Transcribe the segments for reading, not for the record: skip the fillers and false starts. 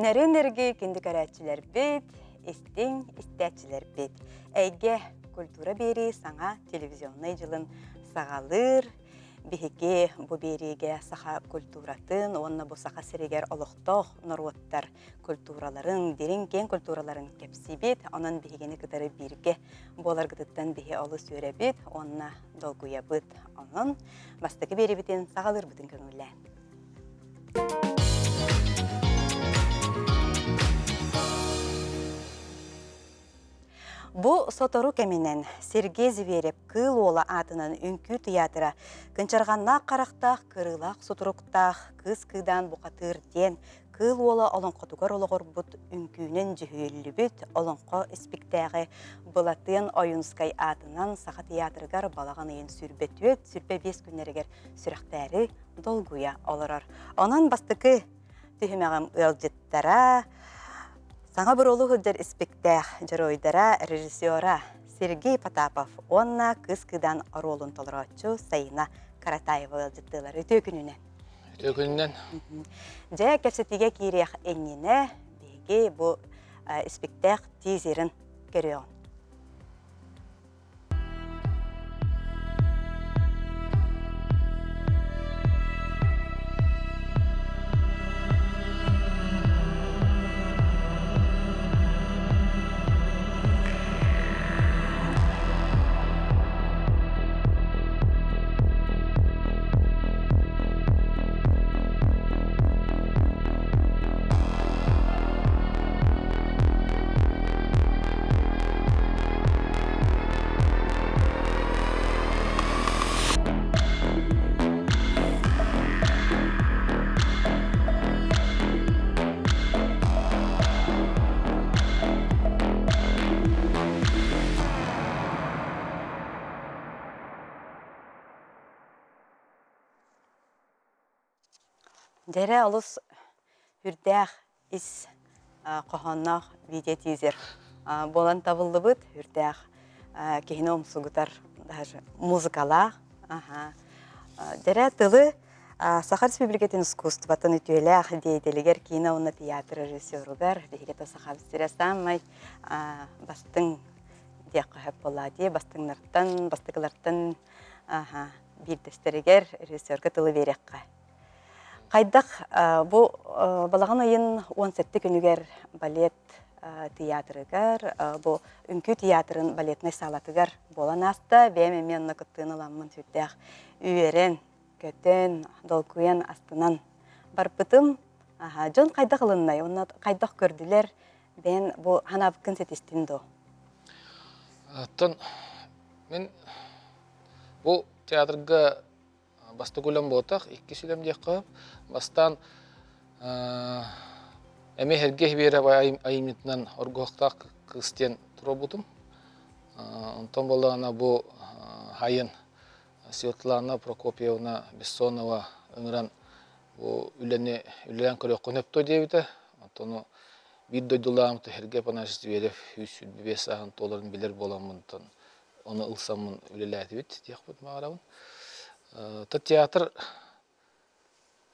Neren-nergi kendi karatçiler bit, istin istatçiler bit. Ege kultura beri sana televizyonuna yılın sağalır. Bihige bu beriге saha kulturatın, onna bu saha seriger oluqtoq norwattar kulturaların, derin ken kulturaların kepsi bit, onun bihigeni kadarı birge bolar gıdıttan bihi olu söre bit, onna dolguya bit, onun bastaki beri bitin sağalır bitin könülle. Bu sotoru keminen Sergey Zverev kıl ola atının ünkü tiyatra kınçarğanna qaraqtaq, kırılaq soturuqtaq, kız kıdan buqatır den kıl ola olonqotugar oloğor bud ünkünün cühüllü büt olonqo ispiktəği bulatın oyunskay atынан sağa tiyatrıgar balağın eyin sürbetüet, sürbe 5 günleriger sürəqtəri dolguya olorar. Onun bastıkı tühüməğim ılcıttara, Саңа бір олы хүлдер іспектәқ жыроидара режиссера Сергей Потапов, онна кыз-кыдан ролын толырачу Сайына Каратаева ылжыттылары төкүнүнен. Төкүнүнен? Жа кәпсетіге кейреяқ әннені беге бұл іспектәқ тезерін көріон. Дәрі алыс үрдәқ іс қоғаннақ видео тизер. Болан табылды бұд үрдәқ кейіні омсуғытар музыкалақ. Дәрі тылы Сахар Республикатын искусстватын үтуеләқ дейделігер кейіні оны театр режиссеругар. Бейгеті Сахар Стересамай бастың деқі хөп болады. Бастығыларттан бірдестерігер режиссерға тылы береққа. Қайдақ бұл балаған ойын 17 күнігер балет театрыгар, бұл үнкі театрын балетный салатыгар болан аста, бәйме мен нұқыттығын ұламын сүттәқ үйерен, көтен, долкуен астынан барпытым. Жон қайдақ ұлыннай, оны қайдақ көрділер, бәйін бұл ханабықын сетестінді. Мен бұл театрға басты көлем болтақ, 2 сүлем дек қап. Бастан әме әрге беріп айымнетінен орғықтақ қыстен тұра бұдым. Онтан болағына бұл хайын Светлана Прокопьевна Бессонова өңірен үлен көрек қонепті дейбіді. Онтаны бір дойдылағымды әрге панашыз беріп, 3-5 сағын толарын білер боламын. Оны ұлсамын үлелі әдебет дек бұд мағарауын.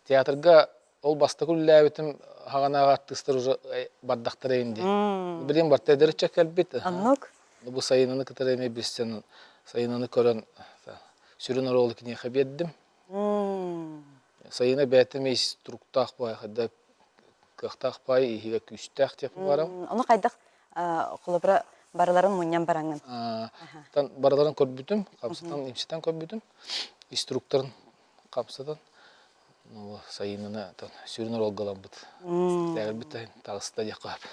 Театрға ол басты күлләбетім хағанаға аттыстыр бардақтыр әйінді. Білем бар тәдері чәк әлбет. Аннық? Бұл сайынаны кітір әме бестен сайынаны көрін сүрін оролы кіне қабеддім. Сайына бәтім ейс тұруқтақ бай, қадда қақтақ бай, егеге күштәқ деп барам. Оны қайдақ құлыбыра барыларын мұниян бараңын? Барыларын көрбітім, қапсатан, емсетен көрбітім. Инструкторын қапсатан. Сайынына сүрінір олғалан бұд. Тәгіл біт тағысыда дек қап.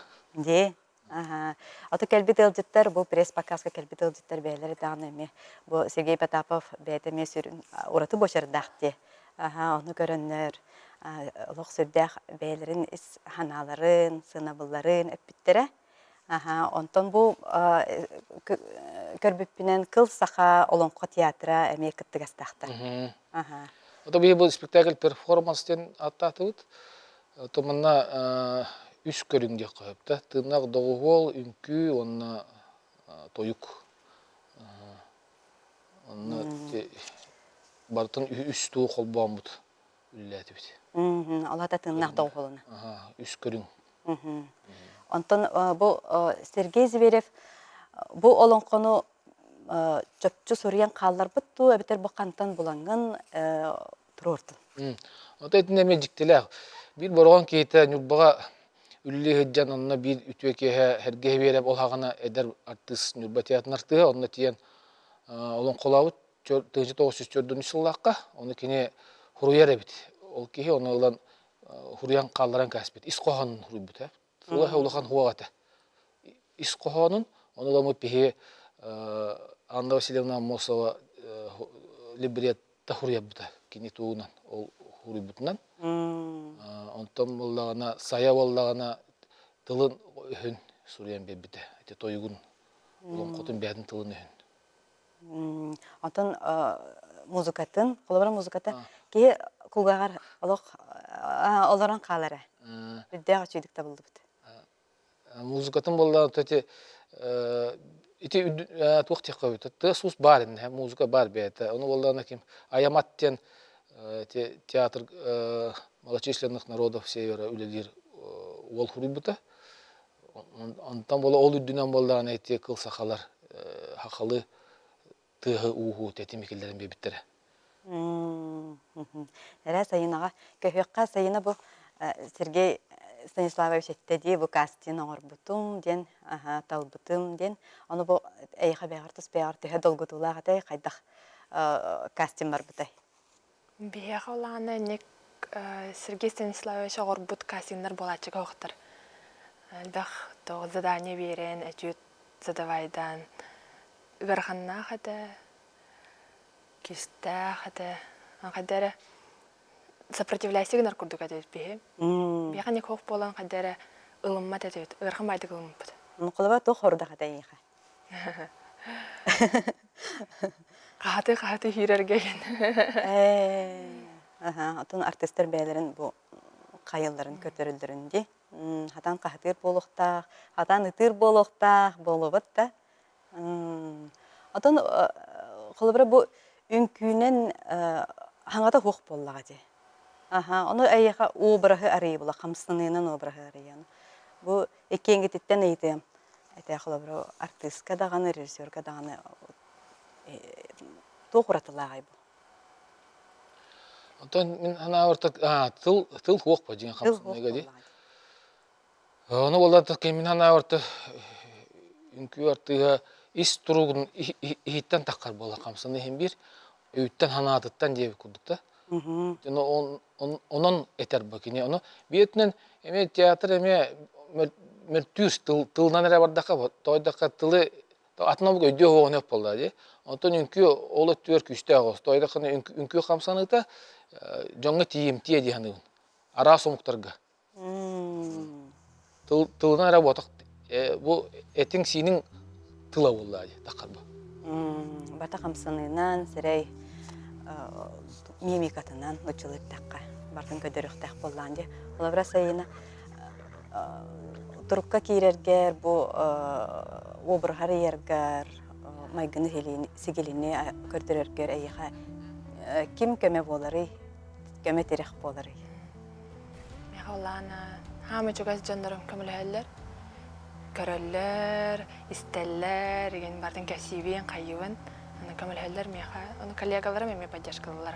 Де? Аты кәлбет ылжыттар, бұл пресс-показға кәлбет ылжыттар бәйлері дағын әме. Бұл Сергей Потапов бәйтіме сүрін ұраты бошардақ де. Оны көрінер. Лоқ сүрдәқ бәйлерін іс ханаларын, сынабыларын өппіттері. Онтан бұл көрбіппінен кыл сақа олонқо театра әме кіттігістақтар. Ота бейі бұл спектакль перформанстен аттаты бұд. Томанна 3 көріңде қойыпты. Тымнақ доғығол, үнкі, онына тойық. Бартын 3 туы қол болан бұд. Үлі әті біді. Алата тымнақ доғығолына. 3 көрің. Онтон бу Сергей Зверев бу олонкону чөпчү сурьян қаллар бұтту, әбітер бұ қантан бұлаңын тұрортын. Ота этинеме жиктеле. Бир боргон кейте нюрбага үлли хыджан онна бир үтөке херге береп ол хагана эдер артист нюрба театрын артыга онна тиен олон колабыт 1904 жыллакка оны кине хуруяр эбит. Ол кихи оны олан хуруян калларан каспет. Ис кохан хуруйбут. Сула хулахан хуагата. Ис коханын оны да мопихи Анна Васильевна Мосова либретта хуруябыт. Кине туунан ол хуруйбутунан. Онтон боллагана сая боллагана тылын өһүн сурьян бебите. Эти тойгун улам котун бәдин тылын өһүн. Онтон музыкатын, колобра музыката ки кулгагар олорон калара. Биддега чүйдүктө болду бит. Музыкатын боллаган төте ити туктыкка бит. Тесус бар инде, музыка бар бет. Оны боллаган ким Аяматтен театр малочисленных народов севера үлелер ол хуруйбута. Онтан бола ол үддүнөн боллаган эти кыл сакалар хакалы тыгы уху тетимикелерин бебиттере. Эре сайынага көһөккө сайына бу Сергей Станиславович эттеди бу кастин оңорбутум ден талбытым ден аны бу эйха бегартыс бегарты долгутулага кайдах кастин бар бутай. Бияхолана нек Сергей Станиславович оңорбут кастингдар болачыга октор. Дах то задание берен этюд задавайдан верханна хата киста хата хадара сопротивляйся гнар курдуга дейт бие. Бияха нек хох болан хадара ылымма дейт. Верхан байды ылымпыт. Ну колоба то хорда хата эйха. Кахаты хирерген. Атын артисттер бәйләрен бу кайылларын көтөрүлдүрүндү. Хатан кахатыр болохтак, хатан ытыр болохтак болобут да. Атын колобра бу үңкүнен хаңата хох боллага же. Аны айяка обрахы арый була, камсынынан обрахы арыян. Бу экенгетиттен эйтем. Эте колобра артистка даганы, режиссерка даганы тоқуратылагай бу. Онтан мен ана ортак тыл хох па деген камсыныга ди. Оны боллата кемин ана орта үңкү артыга ис туругун иттен таккар бола камсыны хем бир өйттен ханатыттан деп кудукта. Онон этер бакине оны биетнен эме театр эме мертүс тылнан эре бардака тойдака тылы атнабык өйдө оонеп болду ди. Онтон үңкү оло түөр күстө агыс тойдаканы үңкү камсаныта жоңго тиим тие диханы ара сомуктарга. Тылнан эре ботак бу этиң синин тыла болду ди такарба. Бата камсынынан сирей мимикатынан учулыттакка бартын көдөрүктак боллан ди. Олабра сайына турукка кирергер бу обрахар ергер майгыны сигелине көрдөрөргөр эйха ким көмө болары көмө терек болары. Мехолана хамы чугас жандарым көмөлөлөр. Көрөллөр, истеллер, деген бардын кәсибин, кайыбын, аны көмөлөлөр меха, аны коллегаларым эме поддержкалалар.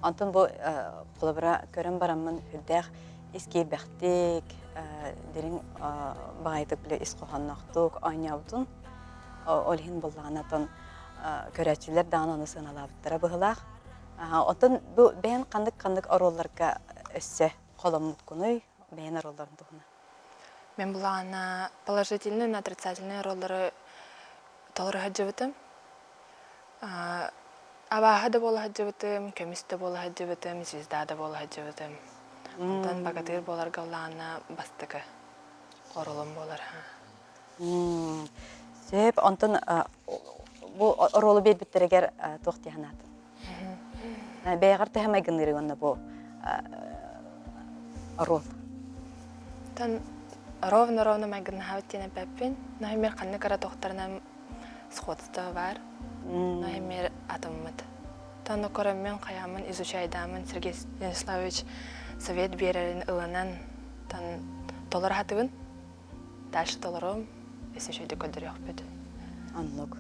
Антон бу колобра көрөн барамын үрдәк иски бәхтик дерин багайтык биле исқоханнактык айнабытын олхин боллаганатан көрәчүләр дааны сыналабыттыра быһылак. Отон бу бен кандык оролларга өссө коломут куной бен оролларын тугуна. Мен булана положительный, отрицательный роллары толору хаджыбытым. Абаха да бола хаджыбытым, көмүстө бола хаджыбытым, звезда да бола хаджыбытым. Онтан богатырь боларга улана бастыгы оролум болар. Сөп онтон бу оролу беттерегер токтиханат. Бәйгәр тәһәмә гыныры онна бу орол. Тан ровно магын хавтина пеппин, наймер канны кара тохтарнам сходство бар. Наймер атоммат. Тан корам мен каямын изучайдамын Сергей Станиславович совет берерин ыланан тан толар хатыбын. Дальше толаром, если еще и декольдерёх будет. Оннук.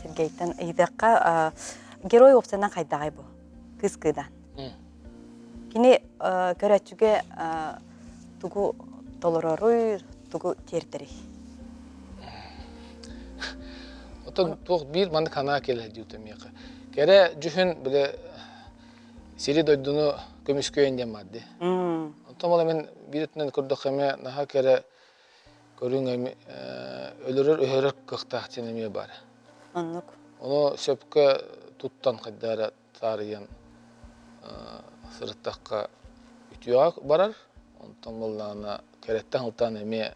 Сергейтен ыйдакка герой опсанан кайдагай бу. Кыз кыдан. Кини көрөчүгө тугу толороруй, тугу тертери. Отон тух бир маны кана келе дютем яка. Кере жүхүн биле сири дойдуну көмүскөйөн демадди. Отон бола мен биретнен көрдөх эме наха кере көрүң эми өлөрөр өһөрөр кыктак тенеме бар. Оннук. Ону сөпкө туттан кайдара тарыян сырыттакка ütüяк барар. Онтон боллана кереттен ылтан эме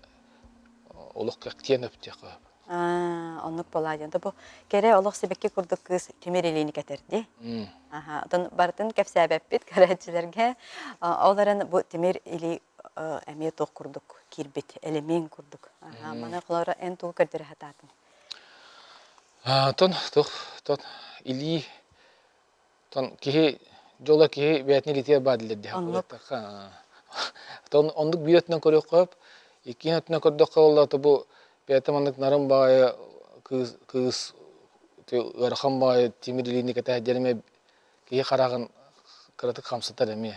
олук кактен өптөкө. Оннук боладын. Бу кере олох себекке курдук кыз төмерелини кетерди. Отон бартын кепсәбәппит көрәчиләргә. Оларын бу төмер или әме тох курдук, кирбит, элемен курдук. Мана кулара эн тугы көрдөрө хататын. Тон или тон кихи жола кихи бәтни литер бадылды. Тон ондук биретнен көрөк коп, икинетнен көрдөк коллаты бу бәтемандык нарым бая кыз өрхам бая тимирлини кете жерме кихи карагын кыраты камсытар эме.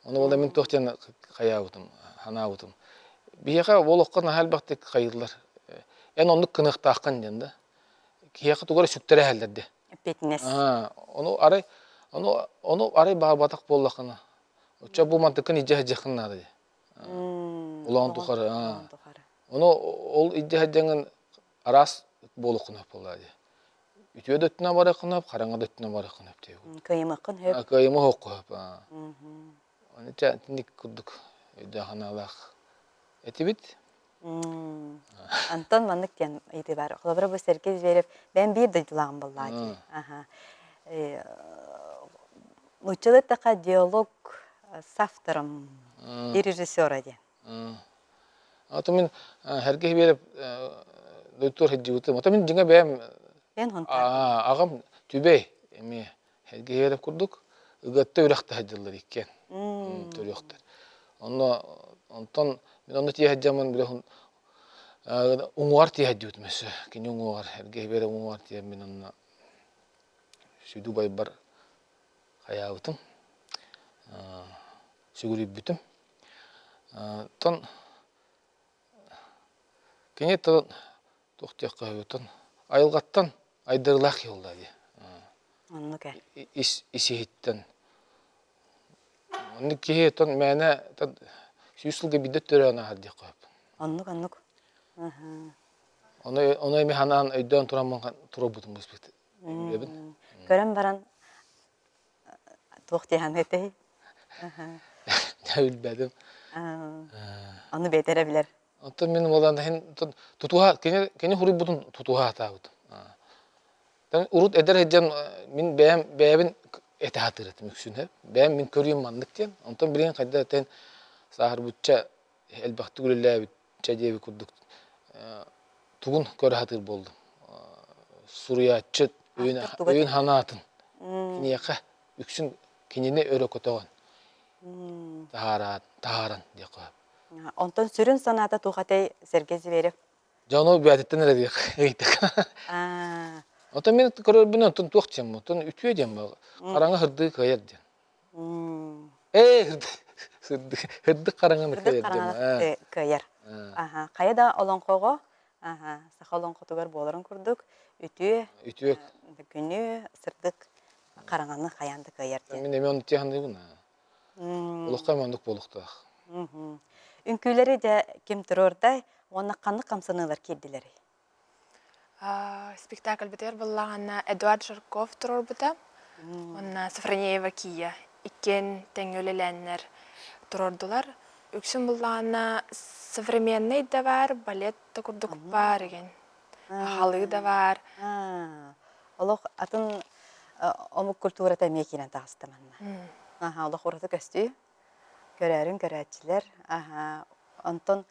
Оны болда мен тохтен каябытым, ханаабытым. Бияка болохкан албактык кайырлар. Эн ондук кыныктаккан денде. Кияка тугара сүктере халдерди. Петнес. Onu arı bağ batak bollakına. Uça bu mantıkın icah ecekınlar diye. Ulan tukarı. Onu ol icah ecekın aras bolukuna bolla diye. Ütüye döttüne var yakınıp, karanga döttüne var yakınıp diye. Kıyımı kın hep. Kıyımı hokku hep. Onu tindik kurduk. Ödahanalar. Eti bit. Антон маннык тен ити бар. Холобра бу серкез берип, ben bir дыдылам боллади. Мучылы така диалог с автором и режиссера де. Ата мен herkes berip доктор хеджибутым. Ата мен жиңе бәм Ben хонта. Агам түбей эми herkes berip курдук. Ыгатта үрәкте хеджылар иккен. Төрөктөр. Онтон мен оны тие хеджамын биле уңар тие хеджүтмөсө. Кини уңар herkes берип уңар тие мен онна Südü baybar hayatım, sügürüp bütüm. Ton, kene ton, tohtiyak kahveton, ayılgattan aydırlak yolda diye. Onluk e. İsihitten. Onu ki ton mene ton süslüge bidet törene halde koyup. Onluk. Onu emi hanan öydön turamman turabutum bu spekti. Görem baran tohtiyan etey. Ya bilmedim. Onu betirebilir. Ondan benim olan hen tutuha kene huri butun tutuha atağıdım. Ben urut eder hecem min beğen ete hatırladım yüksün hep. Beğen min körüyüm mandık diyen. Ondan bilen kadar ten sahar butça elbaktı gülülle butça diye bir kurduk. Tugun kör hatır buldum. Suriyatçı öğün hana atın. Kini yaka yüksün kinine öre kotoğun. Taharan diye koyup. Ondan sürün sanata tuğatay sergezi verip. Canı bir adetten nerede gittik. Ondan ben körübüne tuğçam, ondan ütüye diyem. Karanga hırdı kayar diyem. Hırdı karanga kayar. Kaya da olan koğu. Sağa olan kotugar boğların kurduk. Ütüye. Günü sırdık karanganı kayandı kayar diyem. Ben onu tiyandı buna. Olukka manduk bolukta. Ünküleri de kim turorday, ona kanlı kamsanılar kirdileri. Spektakl biter bollağına Эдуард Жирков turor buta. Ona Sofronieва Кия. İkken tengölelenler turordular. Üksün bollağına современный da var, ballet da kurduk var igen. Halı da var. Олох атын омук культурата мекинен тагыстаманна. Олох ураты көстү. Көрәрін көрәтчілер. Онтон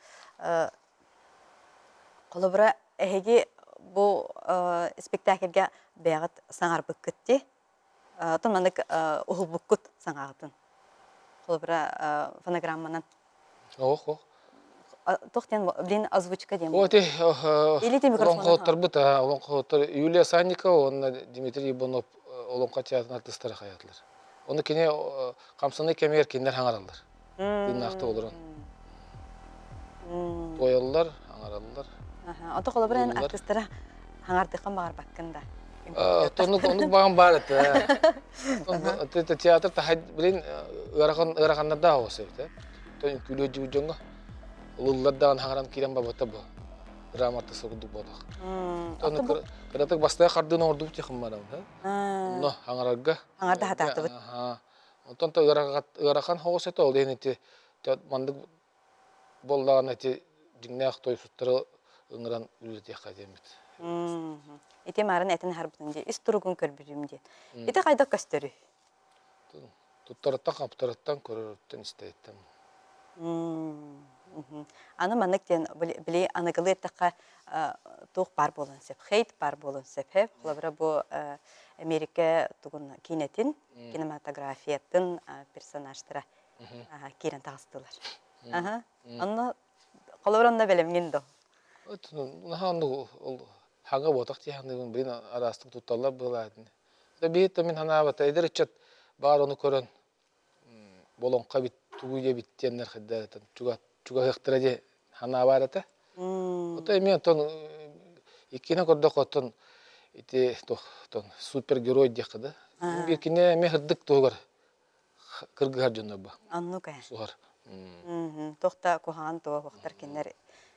қолыбыра әйге бұл спектакльге бәғыт саңар бүккітті. Томанык ухулбуккут саңаатын. Холбра фонограмманан. Ох. Тохтен, блин, озвучка дем. Вот и Или ты микрофон, олонқоттар бұта, олонқоттар Юлия Санникова, онна Дмитрий Ибанов олонқа театрын артыстары қаятлар. Оны кене қамсаны кемер кендер хаңаралдар. Дыннақты олырын. Тоялылар, хаңаралылар. Ото холбра артисттара хаңардыққан бағар баққында. Onu bağım var et. Teatr tahad bilin ırakanlar daha olsa et. Ton külücü ucunga. Ulullardan hangaran kiran babata bu. Drama artısı kudu bodak. Ton karatak bastaya kardın ordu bu çıkım var ama. No hangarga. Hangarda hatatı bit. Ton ta ırakan olsa da oldu eti. Mandık bollağın eti dinleyak toy sutları ıngıran ülüte yakademit. Ите марын этин харбытын же, ис туругун көрбүрүм же. Ите кайда көстөрү? Туттараттан каптараттан көрөрөттөн истейттем. Аны манныктен били аныгылы этакка тух бар болон сеп, хейт бар болон сеп, холобра бу Америка тугун кинетин, кинематографиятын персонажтара кирен тагыстылар. Анна холобранна белемген до. Хага ботак тияндыгын бирин арастык тутталар былаадын. Бейт мен ханабата эдерчет бар оны көрөн. Болонка бит тугуя биттенер хиддатан. Чуга хыктыраде ханабарата. Ото эми тон иккине көрдө котон ити тон супергерой декда. Биркине эми хырдык тогор кыргыгар жонноба. Аннука. Сухар. Тохта кухан то хохтар кинер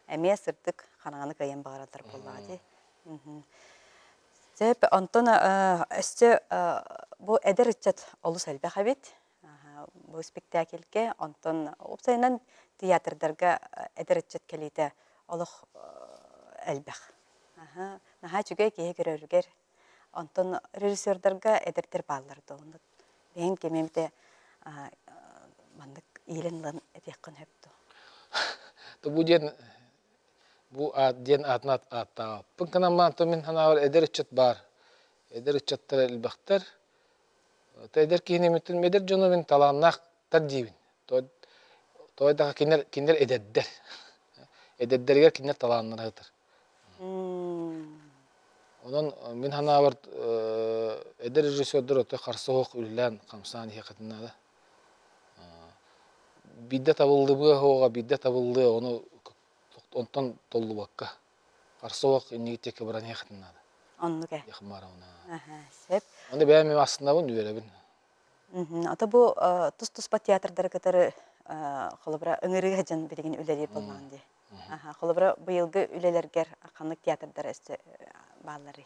эме сырдык хананы кайын багаратар боллади. Зеп Антона эсте бу эдерчет олус элбеха бит. Бу спектакльге Антон опсайнан театрдарга эдерчет келите олох элбех. Наха чугай кие көрөргер Антон режиссердарга эдертер балларды. Бен кемемте мандык иленлен этеккан хепто. То буден bu adyen atnat atta. Pınkana min hana ederçet bar. Ederçetler elbakter. Eder kine mitin meder jonovin talannak tarjibin. To da kinler ededder. Ededderger kinler talanlar hatar. Onun min hana var eder rejissördür öte karşı hok üllen kamsani hakatına da. Bidde tabıldı bu hoga bidde tabıldı onu ondan dollu bakka. Karsoğuk niyeteki buran yakınladı. Anlık. Yakınmara ona. Sep. Onu beğenmem aslında bunu öyle bin. Ata bu tuz-tuzpa teatrları kadar xolabra ıngırı hacan bilgin üleler bolman diye. Xolabra bu yılgı ülelerger kanlık teatrları işte bağları.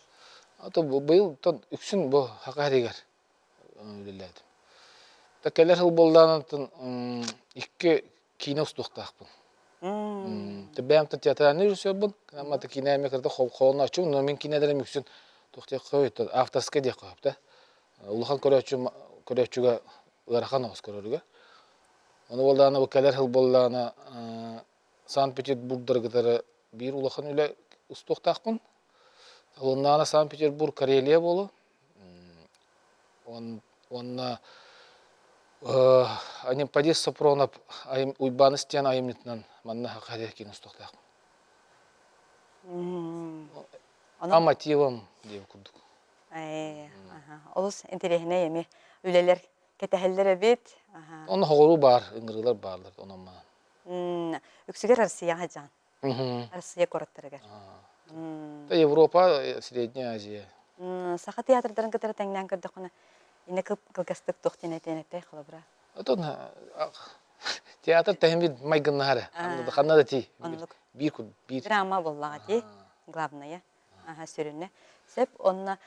Ata bu yıl ton üksün bu hakariger ülelerdi. Tekeller hıl boldan iki kinos tuhtaq bu. Tabiam ta teatran rejissör bu. Ama ta kine mekrede xolna açım, no min kine derem üksün tuhtaq qoyut. Avtorska diye qoyup da. Uluhan көрөчүгө ырахан оос көрөрүгө. Onu boldaana bu keler hıl boldaana Санкт-Петербургдагы бир улахан үле устоктакпын. Оннана Санкт-Петербург Карелия болу. Онна анем падис Сапронов айым уйбаны стен айымнытынан манна хакадер кин устоктакпын. А мотивам деп курдук. Олус интересне эми үлелер кетехеллер бит. Оны хору бар, ыңгырылар барлар онама. Үксүгер Россия хажан. Россия короттарыгар. Европа, Средняя Азия. Саха театрдарын кытары теңнен кырдык кына. Ине кылгастык тохтен этенете халабра. Атон театр тәһмид майгыннары. Ханнада ти. Бир драма боллага ти. Главная. Сөрүнне. Сеп онна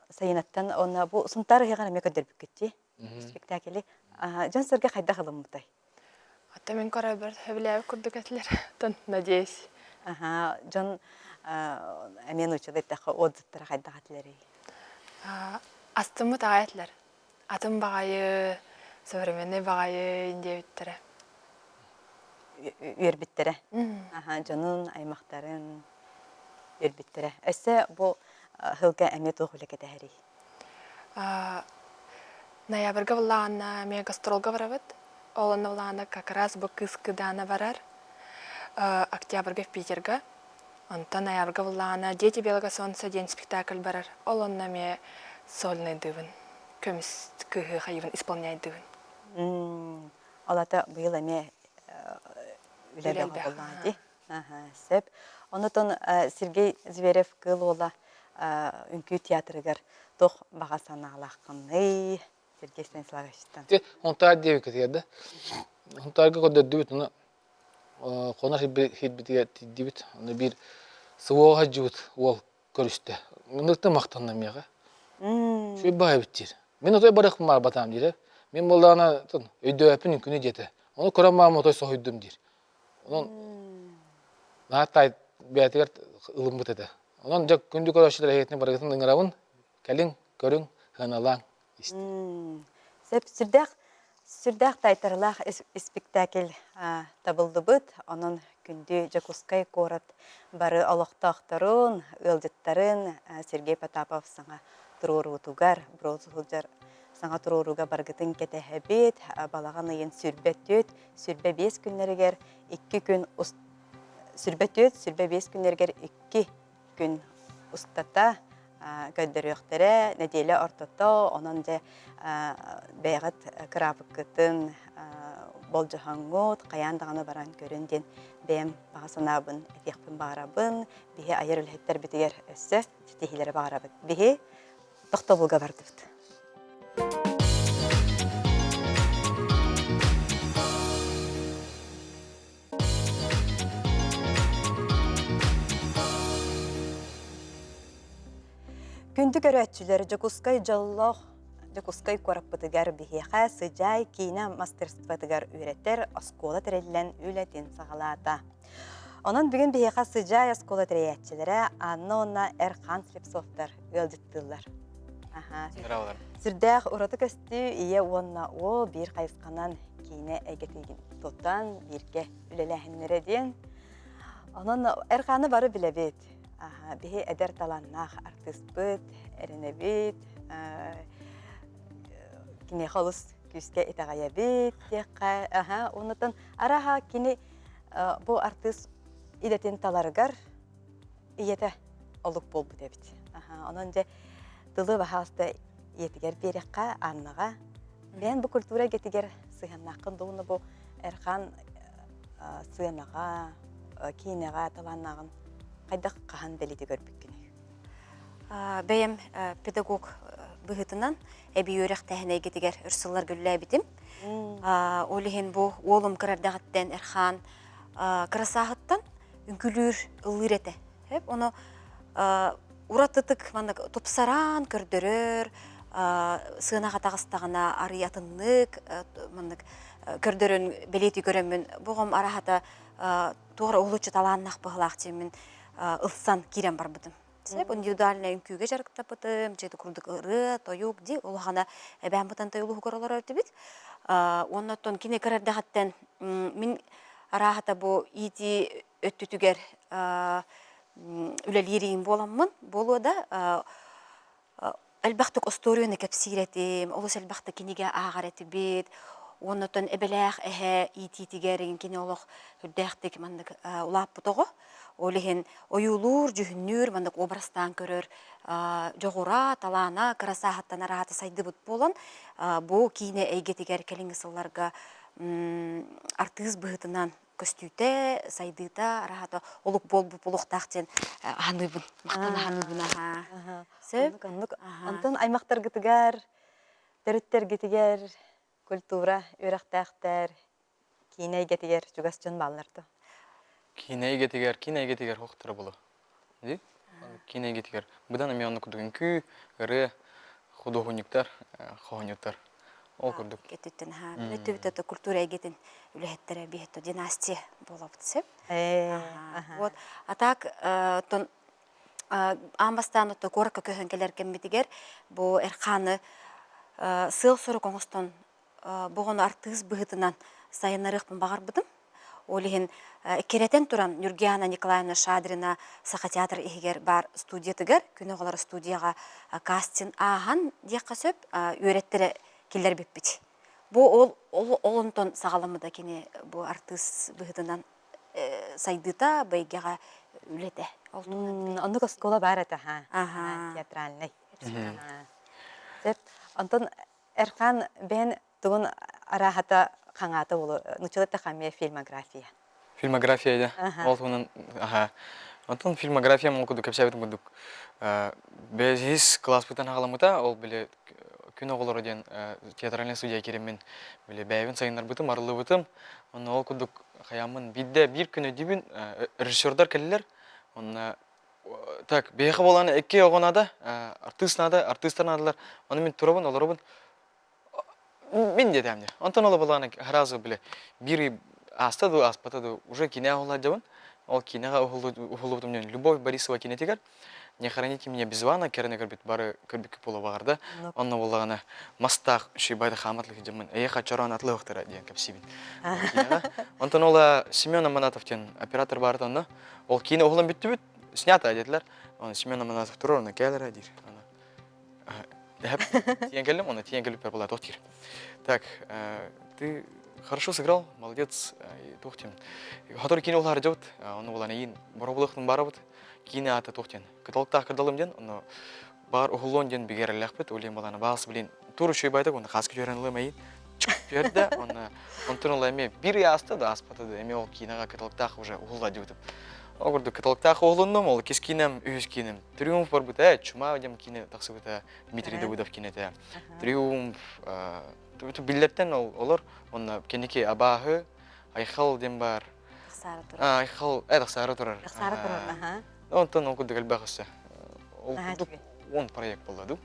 сайынаттан онна бу сунтар хегана мекөдөр бүккетти. Спектакли. Жансырга кайда кылымтай. Ата мен кара бер хөбләп күрдүк әтләр. Тон надеюсь. Жон мен учылып та отзывтар кайда катлары. Астымы тагайтлар. Атым багайы, современный багайы инде биттер. Үрбиттере. Жонун аймактарын үрбиттере. Эссе бу хылга эмет огуле кетери. Ноябрьга вылаана мен гастролга барабыт. Оланы вылаана как раз бу кыскыдана барар. Октябрьга в Питерга. Онта ноябрьга вылаана Дети белого солнца день спектакль барар. Оланна ме сольный дывын. Көміс кыхы хайывын исполняет дывын. Олата быйыл эме үләбәң Үләлбәң, боллады. Сәп. Онытын Сергей Зверев кыл ола үнкү театрыгар тох бағасана алаққынны Сергей Станиславовичтан. Те онтар деп кетеді. Онтарга кода дүбит оны конар хитбитиге тидибит. Оны бир сывоға жуут ол көрүстө. Мындыкты мактаннам яга. Шүй бай биттир. Мен отой барыкым бар батам дир. Мен болдана өйдөпүн күнү жете. Оны корамам отой сойдум дир. Онон натай бетер ылым бутеде. Онон жак күндү көрөшүлөр хетин барыгын ыңырабын. Келин көрүң ханалаң. Сеп сүрдәк тайтарлах спектакль табылды быт. Onun күнді Жакускай корат бары олықтақтарын, ылдыттарын Сергей Потапов саңа тұрорутугар, брозулжар саңа тұроруга баргытын кетехебет, балаған айын сүрбәттөт, сүрбә 5 күннергер 2 күн сүрбәттөт, сүрбә 5 күннергер 2 күн устата көддөрөктөрө неделе ортото онон же бәйгат крапыкытын болжахаңгот каяндаганы баран көрүнден бем багасанабын этекпин барабын бихе айыр үлһеттер битигер өссө тихилери барабыт бихе тохтобулга бардыбыт. Күнді көрәтчілер Жакускай жаллох, Жакускай кораппытыгар бихеха сыжай кейна мастерстватыгар үйреттер оскола тірелілен үйлетін сағалата. Онын бүгін бихеха сыжай оскола тірейәтчілері анны онна Эрхан Слепсовтар өлдіттілер. Сүрдәқ ұраты көсті ие онна о бір қайысқанан кейне әгетеген тоттан бірге үлеләхінлері ден. Онын Эрханы бары білебет. Бихе эдер таланнах артист бит, эрене бит, кине холус күскә итагая бит, текка, онытын араха кине бу артист идетен таларгар иете олук болбу дебит. Онон же тылы бахаста иетигер берекка анныга мен бу культура кетигер сыйганнакын дууну бу Эрхан сыйнага, кинега таланнагын Қайдақ қахан бәлеті көрбік күні. Бәйім педагог бұғытынан әбі өрек тәхіне кетігер үрсілер гүлі әбітім. Олығын бұл олым кірардағыттен әрхан кірасағыттан үңкілір ұлыр әті. Оны ұратытық топсаран көрдірір, сығынаға тағыстағына арыятынлық көрдірін бәлеті көрімін. Бұғым арахата тоғыр олычы таланнақ бұғылақ темін ылсан кирен бар бұдым. Индивидуальный үңкүйге жарықтап бұдым, жайды күрдік ұры, тойук де, олғана бән бұдан тойылу көрілер өті бит. Оннаттон кене кірардағаттен мен арахата бұл иді өттүтігер үлелерейін боламын. Болу да әлбақтық осторияны кәпсиретім, олыс әлбақта кенеге ағар әті бет. Оннаттон әбеләқ әхә ититігерін кене олық үрдәқтік ұлап бұтығы. Олеген ойулур, жүхіннүр, мандық обрастан көрір, жоғыра, талана, қарасағаттан арағаты сайды бұт болын. Бұл кейіне әйгетігер кәліңгі сылларға артыз бұғытынан көстүйті, сайдыта, арағаты олық бол бұлықтақтен ғаныбын, мақтаны ғаныбын аға. Сөп? Антон аймақтар гітігер, дөріттер гітігер, культура, өрақтақтар, кейіне әйгетігер, жүгас жөн балыларды. Кинеге тигер хоқтыры болу. Кинеге тигер. Бұдан әме оны күдігін күй, үрі, художниктар, хохонюктар. Ол күрдік. Кеттіттін, өтті культура егетін үліхеттері бейетті династия болып түсіп. Атақ, амбастан өтті қорыққа көхін келер кәмбетігер, бұл әрқаны сыл сұры қоңыстан бұғын артыз бұғытынан сайынарықпын бағар бұдым. Олиһин керетен туран Нюргиана Николаевна Шадрина саха театр ихигер бар студиятыгар күнө голар студияга кастинг ахан диякка сөп үйреттире киллер биппит. Бу ол олонтон сагаламыда кини бу артист быһытынан сайдыта байгага үлете. Оннук оскола бар это, театральный. Деп, Антон Эрхан бен тугун арахата хаңаты болу, нучылыта хаме фильмография. Фильмография, да? Ол тугунан, Антон фильмография молкуду кепсәбетим кудук. Безис класс бутан хагаламыта, ол биле күн оголор ден театральный студия керемен биле бәйбин сайыннар бутым, арлы бутым. Оны ол кудук хаямын бидде бир күнү дибин режиссердар келлер. Оны так, бейхи боланы эки оғонада, артисттарнадылар. Оны мен турабын, оларабын. Мен деді әмде. Онтан олы боланы харазы біле. Бири астады, аспатады, уже кине оғылады жабын. Ол кинеға оғылы бұтым ден. Любовь Борисова кинетегер. Не храните меня без вана, кернегер бит бары көрбікі болу бағарда. Онны болағаны мастақ шибайды хаматлығы жамын. Эйха чаран атлы оқтыра дейін кәпсибін. Онтан олы Семен Аманатовтен оператор барды онны. Ол кине оғылын бітті біт. Снято деділер. Оны Семен Аманатов тұрыр, оны кәлір әдір. Тиен келдім, оны тиен келіп бер болады оқтыр. Так, ты хорошо сыграл, молодец, тоқтен. Хатыр кине олар жауд, оны боланы ең бұрабылықтың бары бұд. Кине аты тоқтен. Каталықтақ кірдалым ден, оны бар ұғылон ден бігер әліқ бұд, олейін боланы бағысы білейін. Туры шөй байдық, оны қасқы жөренілі мәйін. Чықып берді, оны тұнылы әме бір асты да аспатады, әме ол кинеға каталықтақ уже ұғылға деудіп. Огурду каталықтақ оғылынным, ол кес кинем, үйіз кинем. Триумф бар бұта, чума өдем кине тақсы бұта, Дмитрий Давыдов кинеті. Триумф, билеттен олар, оны кенеке абағы, айқал дем бар. Айқал, тақсары тұрар. Тақсары тұрар, Онтан оқыды кәлбәқысы. Он проект болды.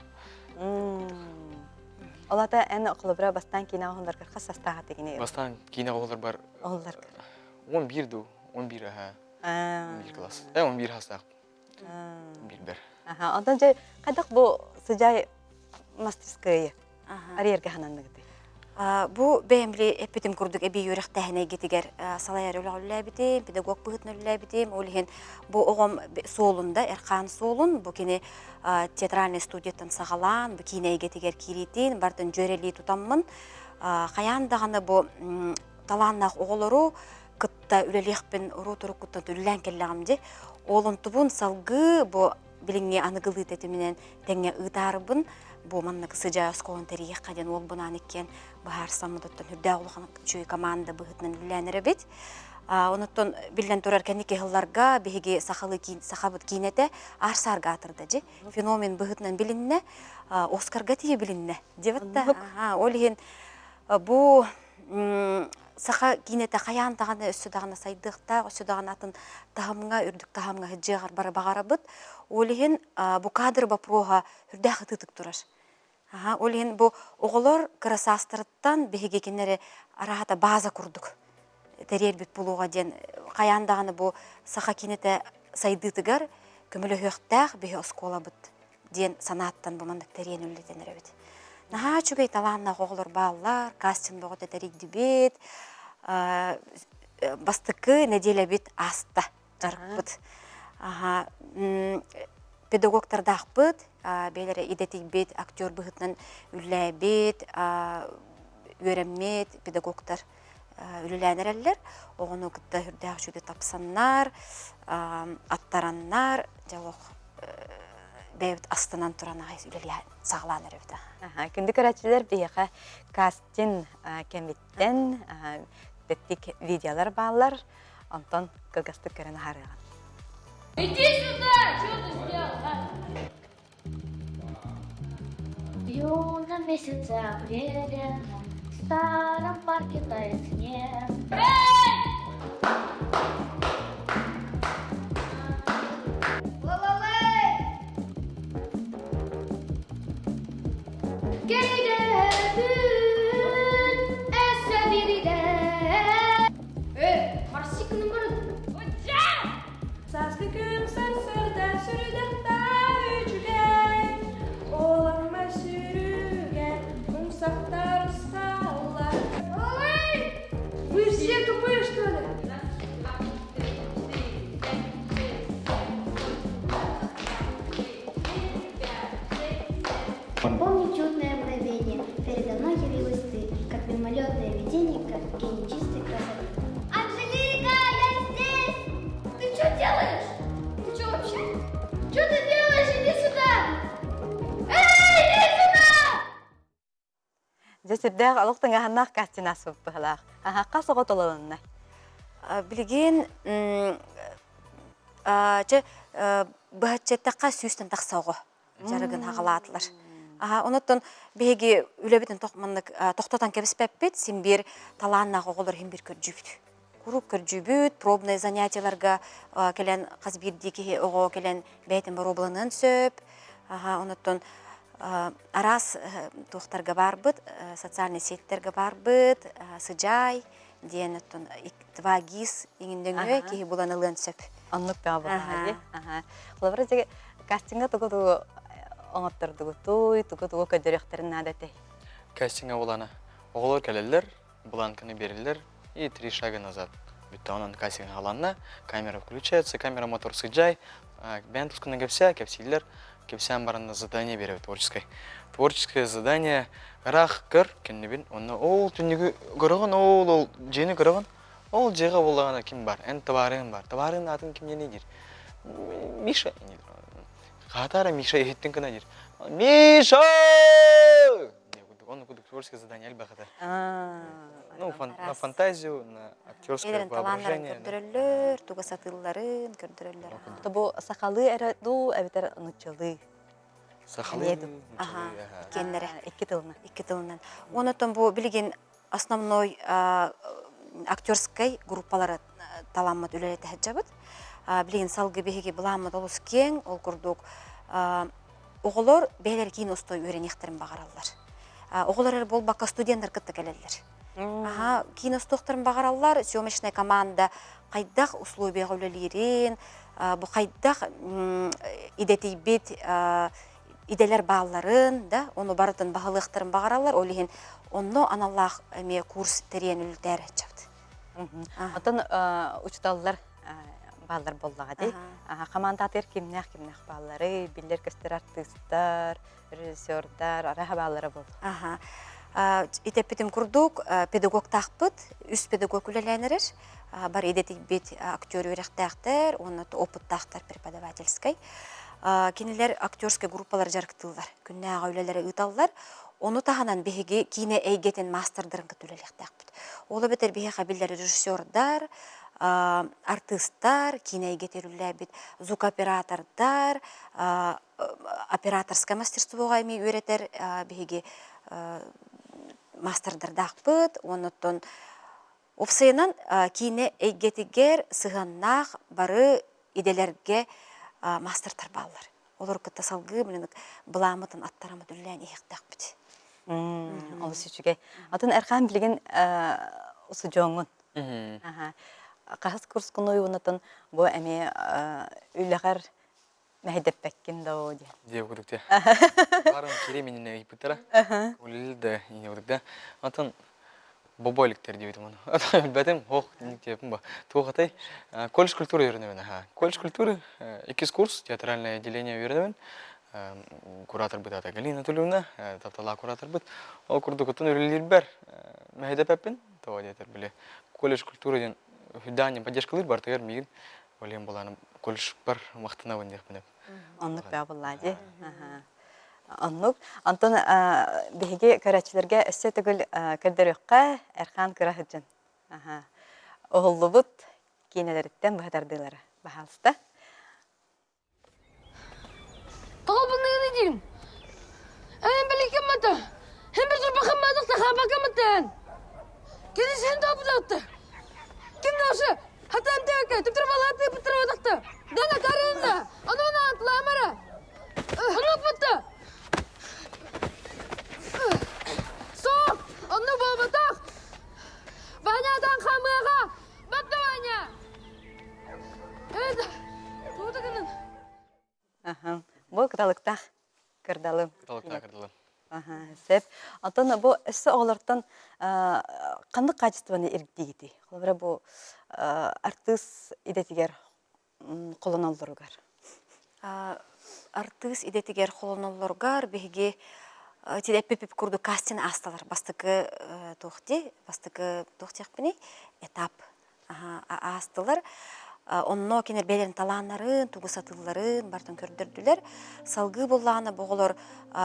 Олата ән оқылыбыра бастан кине оғылар қырқа састаға тегіне? Бастан кине оғылар бар. Оғылар. 11 11 класс. 11 хастақ. 11 бір. Ондан жай қайдақ бұл сұжай мастерскайы? Арерге хананныгыды? Бу бәйімлі әппетім күрдік әбей өріқ тәхіне кетігер салайар өлі бітім, педагог бұғытын өлі бітім. Олеген бұл оғым солында, әрқан солын, бұл кені театральный студияттан сағалан, бұл кейіне кетігер керетін, бардың жөрелі тұтаммын. Қаяндағаны бұл таланнақ оғылыру, кытта үлелеқпен ұру тұру күттан үлілән келләғымде. Олын тұбын салғы бұл біліңе анығылы тәтіменен тәңе ұйтарыбын. Бұл маннық сыжа ұсқоғын тәрейек қаден ол бұнан екен бұхар самыдыттан үрді ұлған чөй команда бұғытынан үләнірі бет. Оныттан білден тұрар кәнеке ғылларға бейге сақабыт кейнеті арсарға атырды же. Феномен бұғытынан білінне, Оскарға тие білінне. Деватта, олеген бұл сақа кейнеті қаян тағаны өссі дағына сайдықта, өссі дағына атын тағымға, үрдік тағымға хүджеғар бары бағара бұд. Олеген бұл кадр бапроға үрдәқі тұтық тұраш. Олеген бұл оғылар қырасастырыттан бейге кенері арағата база күрдік. Тәрер бет болуға ден қаяндағаны бұл сақа кенеті сайдытығар көмілі өқтәқ бейге оскола бұд. Ден санаттан бұмандық тәрен өлетенер өбет. Наға чүгей таланна оғылар балалар, кастинг бұғыты тәрек дебет, бастықы неделя бет аста жарық бұд. Педагогтардақ бұд, бейлері идетік бет, актер бұғытынан үлі бет, өреммет, педагогтар үліләнер әлілер. Оғын өкітті үрдәқ жүді тапсаннар, аттараннар, жалық бәйбіт астынан тұран ағайыз үлілі сағыланыр өбді. Күнді көрәтшілер бейіға кастин кәметтен беттік видеолар бағалар, онтан кылғастық көріні харыған. Иди сюда! Что ты сделал? В юном месяце апреля в старом парке тает снег. Вы все тупые! Өсірдәк алықтың ағаннақ кастин асып бұғалақ. Ағаққа соғыт олалынна. Билген бахатчеттаққа сүйістен тақсауғы жарығын хағалатылар. Онаттан беге үлебетін тоқтатан кәбіспәппет, сен бір таланнағы оғылар хем бір көрджүбіт. Құрук көрджүбіт, пробный занятияларға кәлен қазбирдекі оғы кәлен бәйтін бар обланын сөп. Онаттан арас тоқтарға барбыт, социальный сеттерге барбыт, сыджай, дейін оттан 2 гис еңіндіңі кейі бұлан ылын сөп. Онлық да бұға. Құлабыра жеге кастинга тұғы-тұғы оңаттырдығы тұғы-тұғы көдіректерін надеті. Кастинга боланы оғылар кәлелер, бланканы берілер, и 3 шага назад. Бүтті онын кастинг аланна, камера включается, камера мотор сыджай, бән тұскына кепсейлер, кепсен барында задание береді творческое. Творческое задание рақ кір, кеннебін, оны ол түннегі көріған, ол жені көріған, ол жеға болағана кім бар, ән табарың бар, табарың атын кім ене дер? Миша, қатары Миша ехеттің кіна дер. Миша! Он кудuk творческое задание әлбәқата. Ну, на фантазию, на актерское воображение. Көрдірілер, туға сатыларын көрдірілер. Бұл сақалы әрі ду, әбетер ұнытчылы. Сақалы? Кенлері. 2 тылына. 2 тылынан. Онытын бұл білген основной актерской группалары таламмат үлелеті әджабыд. Білген салғы бейге бұламмат олыс кен, ол күрдік. Оғылар бәйлер кейін остой өренектерін бағаралар. Оғылар бол баққа студенттер кітті кәлелер. Кейін остоқтарын бағаралар, съемочная команда қайдақ условия ғөлелерін, бұл қайдақ идетейбет иделер бағаларын, оны барытын бағалықтарын бағаралар, олеген оны аналлақ курс терен үлдер әтчапты. Отын ұчталылар баллар боллаға дей. Командатыр кемнәқ баллары, билер көстер артистар, режиссердар, араға баллары болды. Итеппетім күрдік, педагог тақпыт, үс педагог үлеләнерер. Бар едетік бет актер өректәқтер, оны опыт тақтар преподавательскай. Кенелер актерскай группалар жарықтылар, күннәға үлелері ұталылар. Оны тағанан беге кейіне әйгетін мастердарын күт үлелектәқпыт. Олы бетер беге қабелдері режиссердар, артисттар, кейіне әйгетер үләбет, звукоператордар, операторское мастерствоға әмей өретер беге мастердардақпыт, оныттон опсайынан кейіне әйгетігер сығаннақ бары иделерге мастердар балылар. Олар күтті салғы бұламытын аттарамыд үллән еқтақпыт. Олы сүчіге. Атын әрқан білген ұсы жоңын. Қағыз курс күн ойуынатын бұл әме үліғар мәйдеп бәккен дау де. Деп күдік де. Барын кеременіне өйпіттіра. Өлілді ене күдік де. Атын бобойліктер дейбетім оны. Бәтім, оқ, дейбетім ба. Туғатай, колледж культуры үйренуін. Колледж культуры, 2 курс, театральное отделение үйренуін. Куратор бұд ата Галина Тулювна, таптала куратор бұд. Ол күрді күтін өрелер бәр. Мәйдеп әппен, това дейтер біле. Колледж культуры ден хүддане поддержкалыр бар, тағар мейгін. Олен боланы колледж бар мақтына өндек мініп. Онлық бә бұлладе. Онлық. Антон беге көрәтшілерге өссе түгіл көрдер өққа әрқан көрі жүн. Оғылы бұд кейнелеріттен бұғдардылары. Бағалысты. Тағал бұны ғына дейін. Әйін білі кем мәті. Хем бір тұрба қамадық та қаба кеметтен. Кені сен тауып ұдақты. Кем наушы? Хата әмте өке. Түптір балаты бұттыр өдақты. Дана қарынында. Оны антыла әмірі. Ұнық бұтты. Соқ. Оны бұл бұтақ. Ванядан қамыға. Бұтты Ваня. Өйді. Туыды күнін. Бұл қыталықтақ кірдалым. Қыталықта кірділім. Сәп. Антон, бұл өсі оғылардан қандық качествоны ергдейді? Қолабыра бұл артыс идетігер қолын алырығар? Артыс идетігер қолын алырығар беге тедеппеп күрді кастин асталар. Бастықы тоқты, бастықы тоқтияқ біне этап асталар. онно кинер белерин талааннарын, тугу сатылларын бартын көрдөрдүлер. Салгы боллааны боголор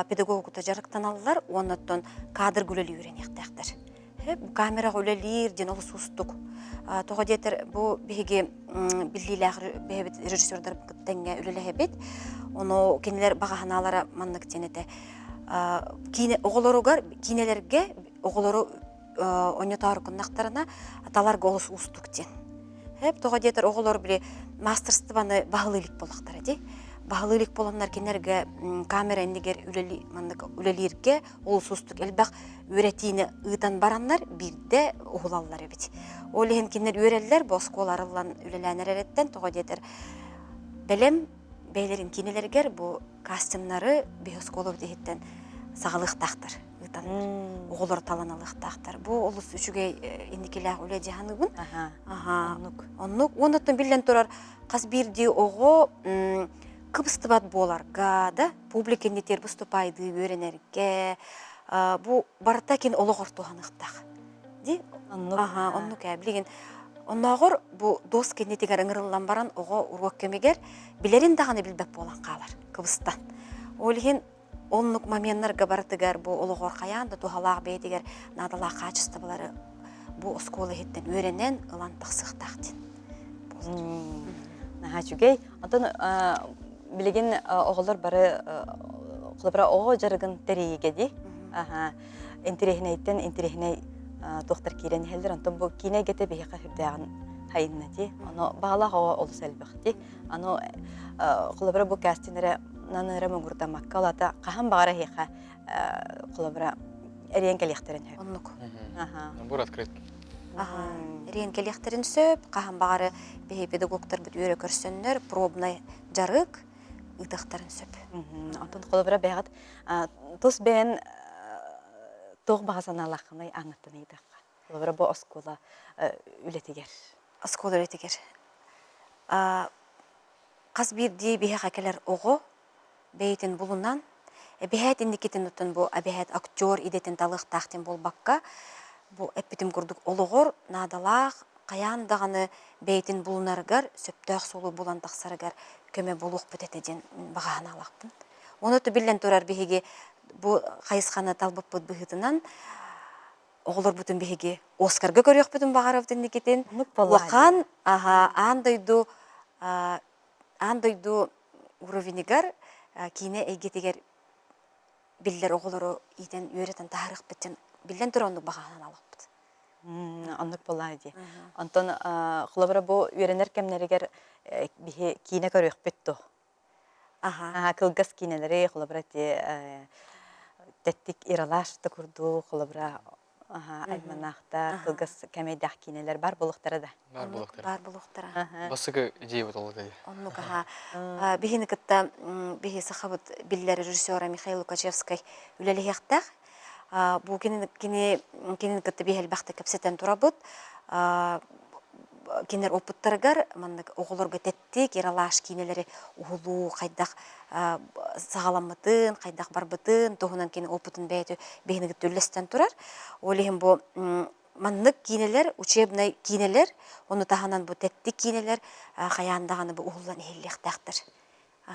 педагогута жарыктан аллар, оннотон кадр гүлели үйренектектер. Камера гүлелир, ден олы сустук. Тоға детер бу биһиги биллилер бебет режиссердар кыттенге үлелехебет. Оно кинелер багаханалара маннык тенете. Кине оголоругар кинелерге оголору оньотар куннактарына аталар голос устук тен. Тоға детер оголор биле мастерстваны багылылык болактар ди. Багылылык болоннар кинерге камера эндигер үлели маннык үлелирге ол сустук элбак үйретине ыйтан бараннар бирде угулаллар бит. Олehen кинер үйреллер бо сколарылан үлеләнер эреттен тоға детер белем бейлерин кинелергер бу костюмнары биосколов дейттен сагалыктактыр. Ыйтан угулар таланалыктактыр. Бу олус үчүгө индикелер үле жаһаныбын. Оннук оннотон билен турар каз бирди ого кыбыстыбат боларга да публика нетер выступайды үйренерге бу барта кен ологортуганыктак. Ди? Оннук билген. Онногор бу дос кенетигер ыңырыллан баран ого урок кемегер билерин даганы билбек болан калар кыбыстан. Олген оннук моменттарга бартыгар бу ологор каянда тухалак бейтигер надала качестволары бу школа хеттен үйренен ылантык сыктактын. Чүгей, антон билеген оголор бары кулабра ого жарыгын терейге ди. Интерехнейттен интерехней доктор кирен хелдер антон бу кине гете бихка хүрдөгөн хайынна ди. Аны багала хава олус элбекти. Аны кулабра бу кастинере нанера мугурда маккалата кахан багара хиха кулабра эренкелехтерен хэ. Оннук. Набор открыт. Эренкелехтерин сөп, кахан багары бихи педагогтар бут үйрө көрсөннөр, пробный жарык ыдактарын сөп. Антон кулабра бегат тус бен тог багасаналахны аңыттын ыдакка. Кулабра бу оскола үлетигер. Оскола үлетигер. Каз бирди бихи хакелер ого бейтин булунан бихет индикетин утун бу абихет актер идетин талыктактын болбакка бу эпитим курдук ологор надалак каяндаганы бейтин булунаргар сөптөк сулу булан таксарыгар көмө булук бететеден баганалакпын. Оноту билен турар бихиги бу кайысхана талбыппыт быхытынан оголор бутун бихиги Оскарга көрөк бүтүн багаровдун никетин лакан андойду уровенигар кине эйгетигер биллер оголору итен үйрөтен тарых битен билен туронду баганан алыппыт. Аннык болайды. Антон кулабра бу үйренер кемнеригер бихи кине көрөк бүттү. Кылгас кинелери кулабра теттик иралашты курду кулабра альманахта кылгас комедиях кинелер бар булуктары да. Бар булуктара. Басыгы идея вот олды. Оннук бихини кытта бихи сахабыт биллер режиссера Михаил Лукачевский үлелехтах. Бу кине кытта бихел бахта кепсетен турабыт. Кинер опыттаргар маннык оголорго теттик иралаш кинелери улуу кайдак сагаламытын кайдак барбытын тогунан кине опытын бейтү бихини түллестен турар. Олехим бу маннык кинелер учебный кинелер ону таханан бу теттик кинелер каяндаганы бу уллан эхиллехтактыр.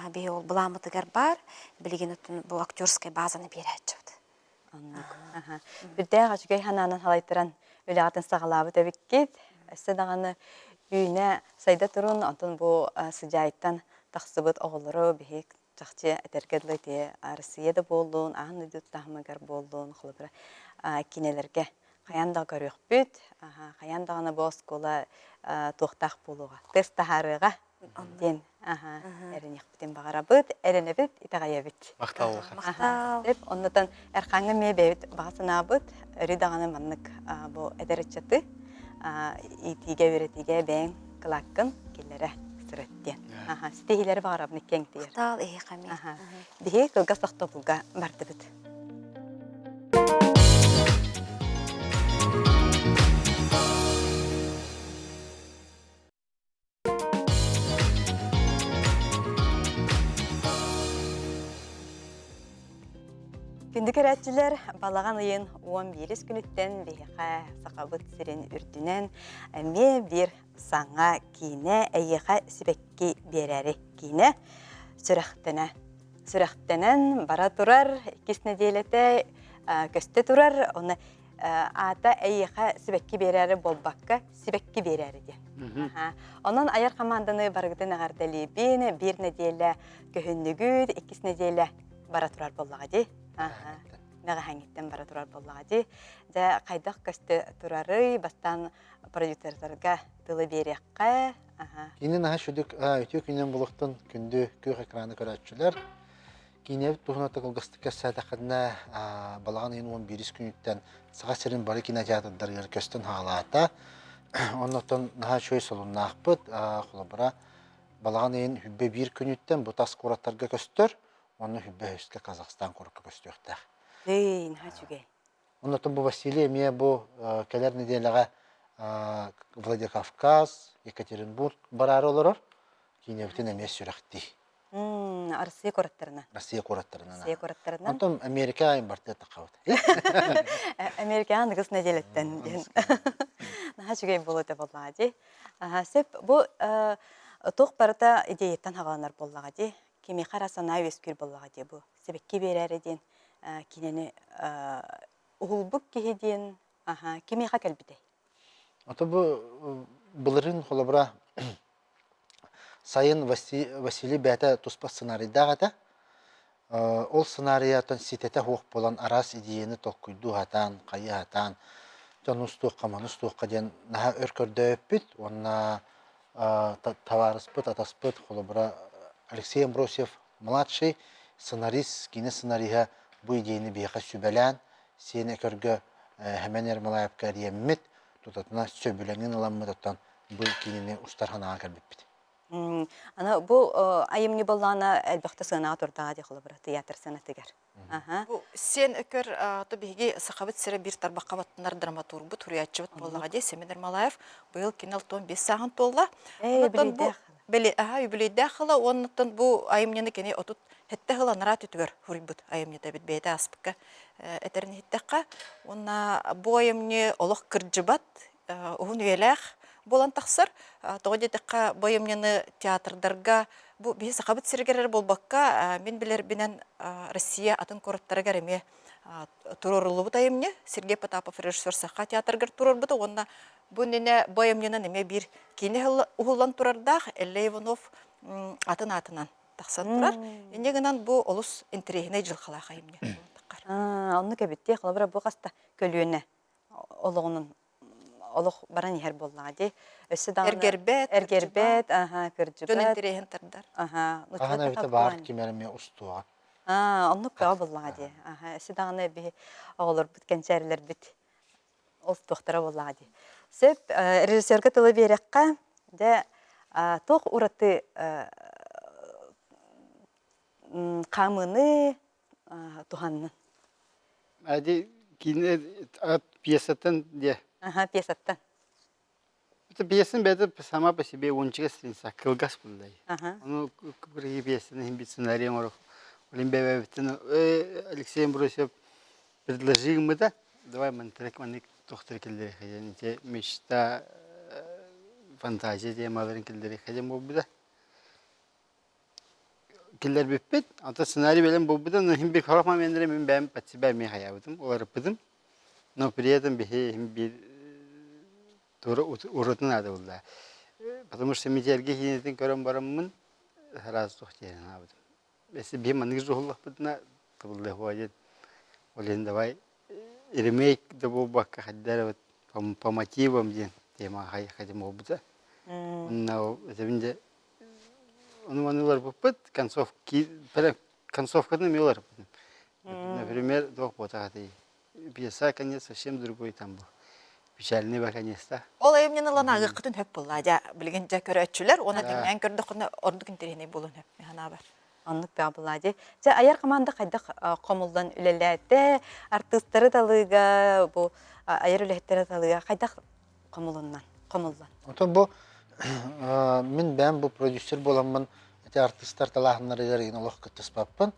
Бе ол буламытыгар бар билген утун бу актерская базаны беречет. Аннык. Бидега чугай хананан халайтыран үлөгатын сагалабы тебиккет. Эсседаганы үйне сайда турун антон бу сыжайттан таксыбыт оголору бихик жакчы этергедле те Россияда болдун, аны дуттамагар болдун, кулабра кинелерге каянда көрөкпүт, каяндаганы бу оскола токтак болууга, тест тахарыга ден эреник битен багарабыт, эренебит, итагаябит. Мактал. Деп оннотон эркаңы мебет багасынабыт, өрүдаганы маннык бу эдереччаты итиге беретиге бен кылаккын келлере сүрөттен. Стихилери багарабын кеңтер. Тал ками. Дихи кылгас тохтобулга бардыбыт. Күндік әрәтчілер балаған ұйын 11 күніттен бейіға сақабыт сірен үрдінен әме бір саңа кейіне әйіға сібекке берәрі кейіне сүрәқтенен бара тұрар, кес неделеті көсті тұрар, оны ата әйіға сібекке берәрі болбаққа сібекке берәрі де. Онын аяр команданы барғыдың ағардалі бір неделі көхіннігід, 2 неделі бара тұрар боллаға де. Мәға хәңеттен бара тұрар боллаға де. Дә қайдақ көсті тұрары бастан продюсерларға тылы береққа. Кинен аға шүдік өте күнен болықтың күнді көк экраны көрәтшілер. Кинебіт бұғына тығылғыстыққа сәдіқіне балаған ең 11 күніттен саға сірін бары кинотеатрдар көстін ғалата. Оннықтан наға шөй солынна ақпыт, құлабыра балаған ең хүббе 1 күніттен бұтас қораттарға көстір, оны хүббе өстке Қазақстан қорыққа көстіқтақ. Ей, наға жүгей. Оннықтан бұл Василий әме бұл кәлер неделіға Владикавказ, Екатеринбург барары оларыр, кинебітін әме сүрәқті. Россия қораттарына. Россия қораттарына. Россия қораттарына. Онтан Америка айын барты тақауыт. Американ ғыз неделеттен. Наға жүгей болуды болуға де. Сөп, бұл тоқ барыта идеяттан хағаланар болуға де. Кеме қарасана өскүр болуға де бұл. Себекке берәрі ден, кенені ұғылбық кейден, кеме қа кәлбіде. Ото бұлырын қолабыра сайын Василий бәті тұспа сценарийдағата. Ол сценариятын сететі хоқ болан арас идеяны толқүйду хатан, қайы хатан, жан ұстуқ, қаман ұстуққа ден наға өркөрді өппіт, онына таварыспыт, атаспыт қолабыра Алексей Амбросьев младший сценарист, кине сценарийға бұл идеяны бейқа сүбәлән, сені көргі әмен әрмалайапқа риеммет, тұтатына сөбіленген аламмы тұттан бұл кинені ұстарханаға кәрбіп біт. Ана бұл айымны боллана әлбәқті сынаға тұрдаға де қылы бұра, театр сынатыгер. Сен өкір бейге сақабыт сірі бір тарбаққа баттынар драматург бұт, хуриятчы бұт боллаға де, Семен Ермалаев бұйыл кенел 15 сағын толла. Үбілейді ақылы, онықтан бұл айымнені кене отут хетті ғыла нарат үтігер хури бұт айымнеті біт бейді аспыққа әтерін хеттіққа. Онна бұл айымне олық кірджі бат, ұғын өйләқ болан тақсыр. Тоғыдетіққа бұл айымнені театрдарға бұл бейі сақабыт сіргерер болбаққа мен білер бінен Россия атын қораттары кәреме тұрорылы бұт айымне. Сергей Потапов режиссер саққа театргар тұрор бұты. Онна бұл нене бұл айымнені неме бір кейіне ұғылан тұрардақ Элле Иванов атын-атынан тақсан тұрар. Енегінен бұл олыс интерегіне жылқала қайымне. Оны көбітте қылыбыра бұл қаста көлуіне олығының олық баран ехер боллаға де. Әргербет, кірджібет. Жон интереген тардар. Ағана өте бар кемеріме ұстуға. Оны көа боллаға де. Өсі дағына бі оғылыр бұт, кәнчәрілер бұт. Олыстуқтара боллаға де. Сөп, режиссерға тылы берекқа де тоқ ұраты қамыны туғанның. Әді кейіне пьесаттан де. Пьесаттан. Это пьесын бәді сама по себе ончыға сілінса, кылгас бұлдай. Оны күпіргі пьесаны химбит сценарием орық. Олимбия бәбіттіні, Алексей Амбросьев предложил мы да, давай мы трек тоқтыр келдері қайдан. Мечта, фантазия темаларын келдері қайдан бұл бұда. Келдер бөппет, ата сценарий бәлем бұл бұда, но химбет хорақма мендері мен бәм пәтсі бәмей қаябыдым, олар бұдым. Но при этом бихе химбет уротын ады болды. Потому что метерге хинетін көрім барымын, сразу тоқтерін абыдым. Бәсі бейм анық жоғылық бұдына, тұбылды хуадет. Ол енді давай, ремейк да бұл баққа қаддар, по мотивам ден, тема қадым ол бұда. Оны манылар бұппыт, концовканы мелар бұдым. Например, двух потағаты. Пьеса, конец, совсем другой там был. Печальный бар, конечно. Ол айымнені ланағы құтын хөп болла. Білген жа көрі өтшілер, оны деңнен көрді құны ордық интерегіне болуын хөп. Механа бар. Онлық бәу болады. Аяр қаманды қайдық қомылдан үлеләді, артыстары талыға, аяр үлеләттері талыға қайдық қомылдан. Отын бұл, мен бәм бұл продюсер боламын, артыстар талағынлары ерген олық күттіс баппын.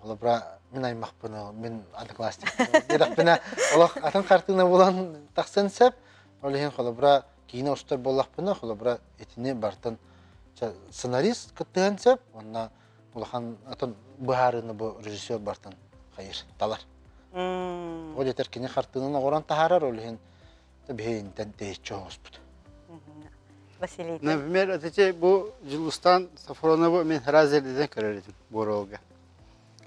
холобра мен аймақпыны, мен одноклассник. Дедақпына олақ атын қартына болан тақсан сәп, олеген холобра кейіне ұстар болақпына, холобра етіне бартын сценарист кіттіған сәп, онна олақан атын бұхарыны бұл режиссер бартын қайыр, талар. Ол етер кене қартынына оран тахарар, олеген бейінтен дейітші оғыз Василий. Например, это bu Жылустан Сафронову мен Харазелиден көрердім Боролга.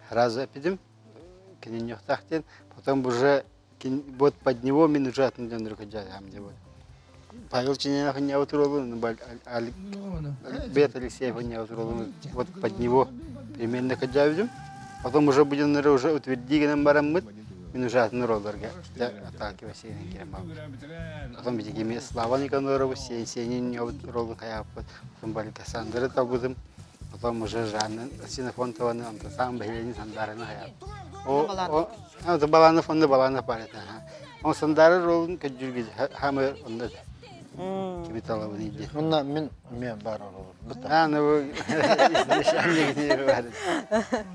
Харазу эпидем, кенен yoқтақтен, потом уже вот под него мен уже отнеден руководитель. Павел Чинянов не аутуролу, Бет Алексеев не аутуролу, вот под него примерно каджавидем. Потом уже будем уже утвердить барам мы, мен уже отнуроларга. Атаки Василий Керемов. Потом бедеги Слава Никонорову, Сенин аутуролу каяп, потом были Кассандры табудым. Потом уже Жанна Синофонтованы, он сам бахилени сандарына каяп. Это Баланов, он Баланов парит. Он сандары ролын каджургиз, хамы онда. Кимиталовы нейді. Онна мен бар олар. Ну, изначально не говорит.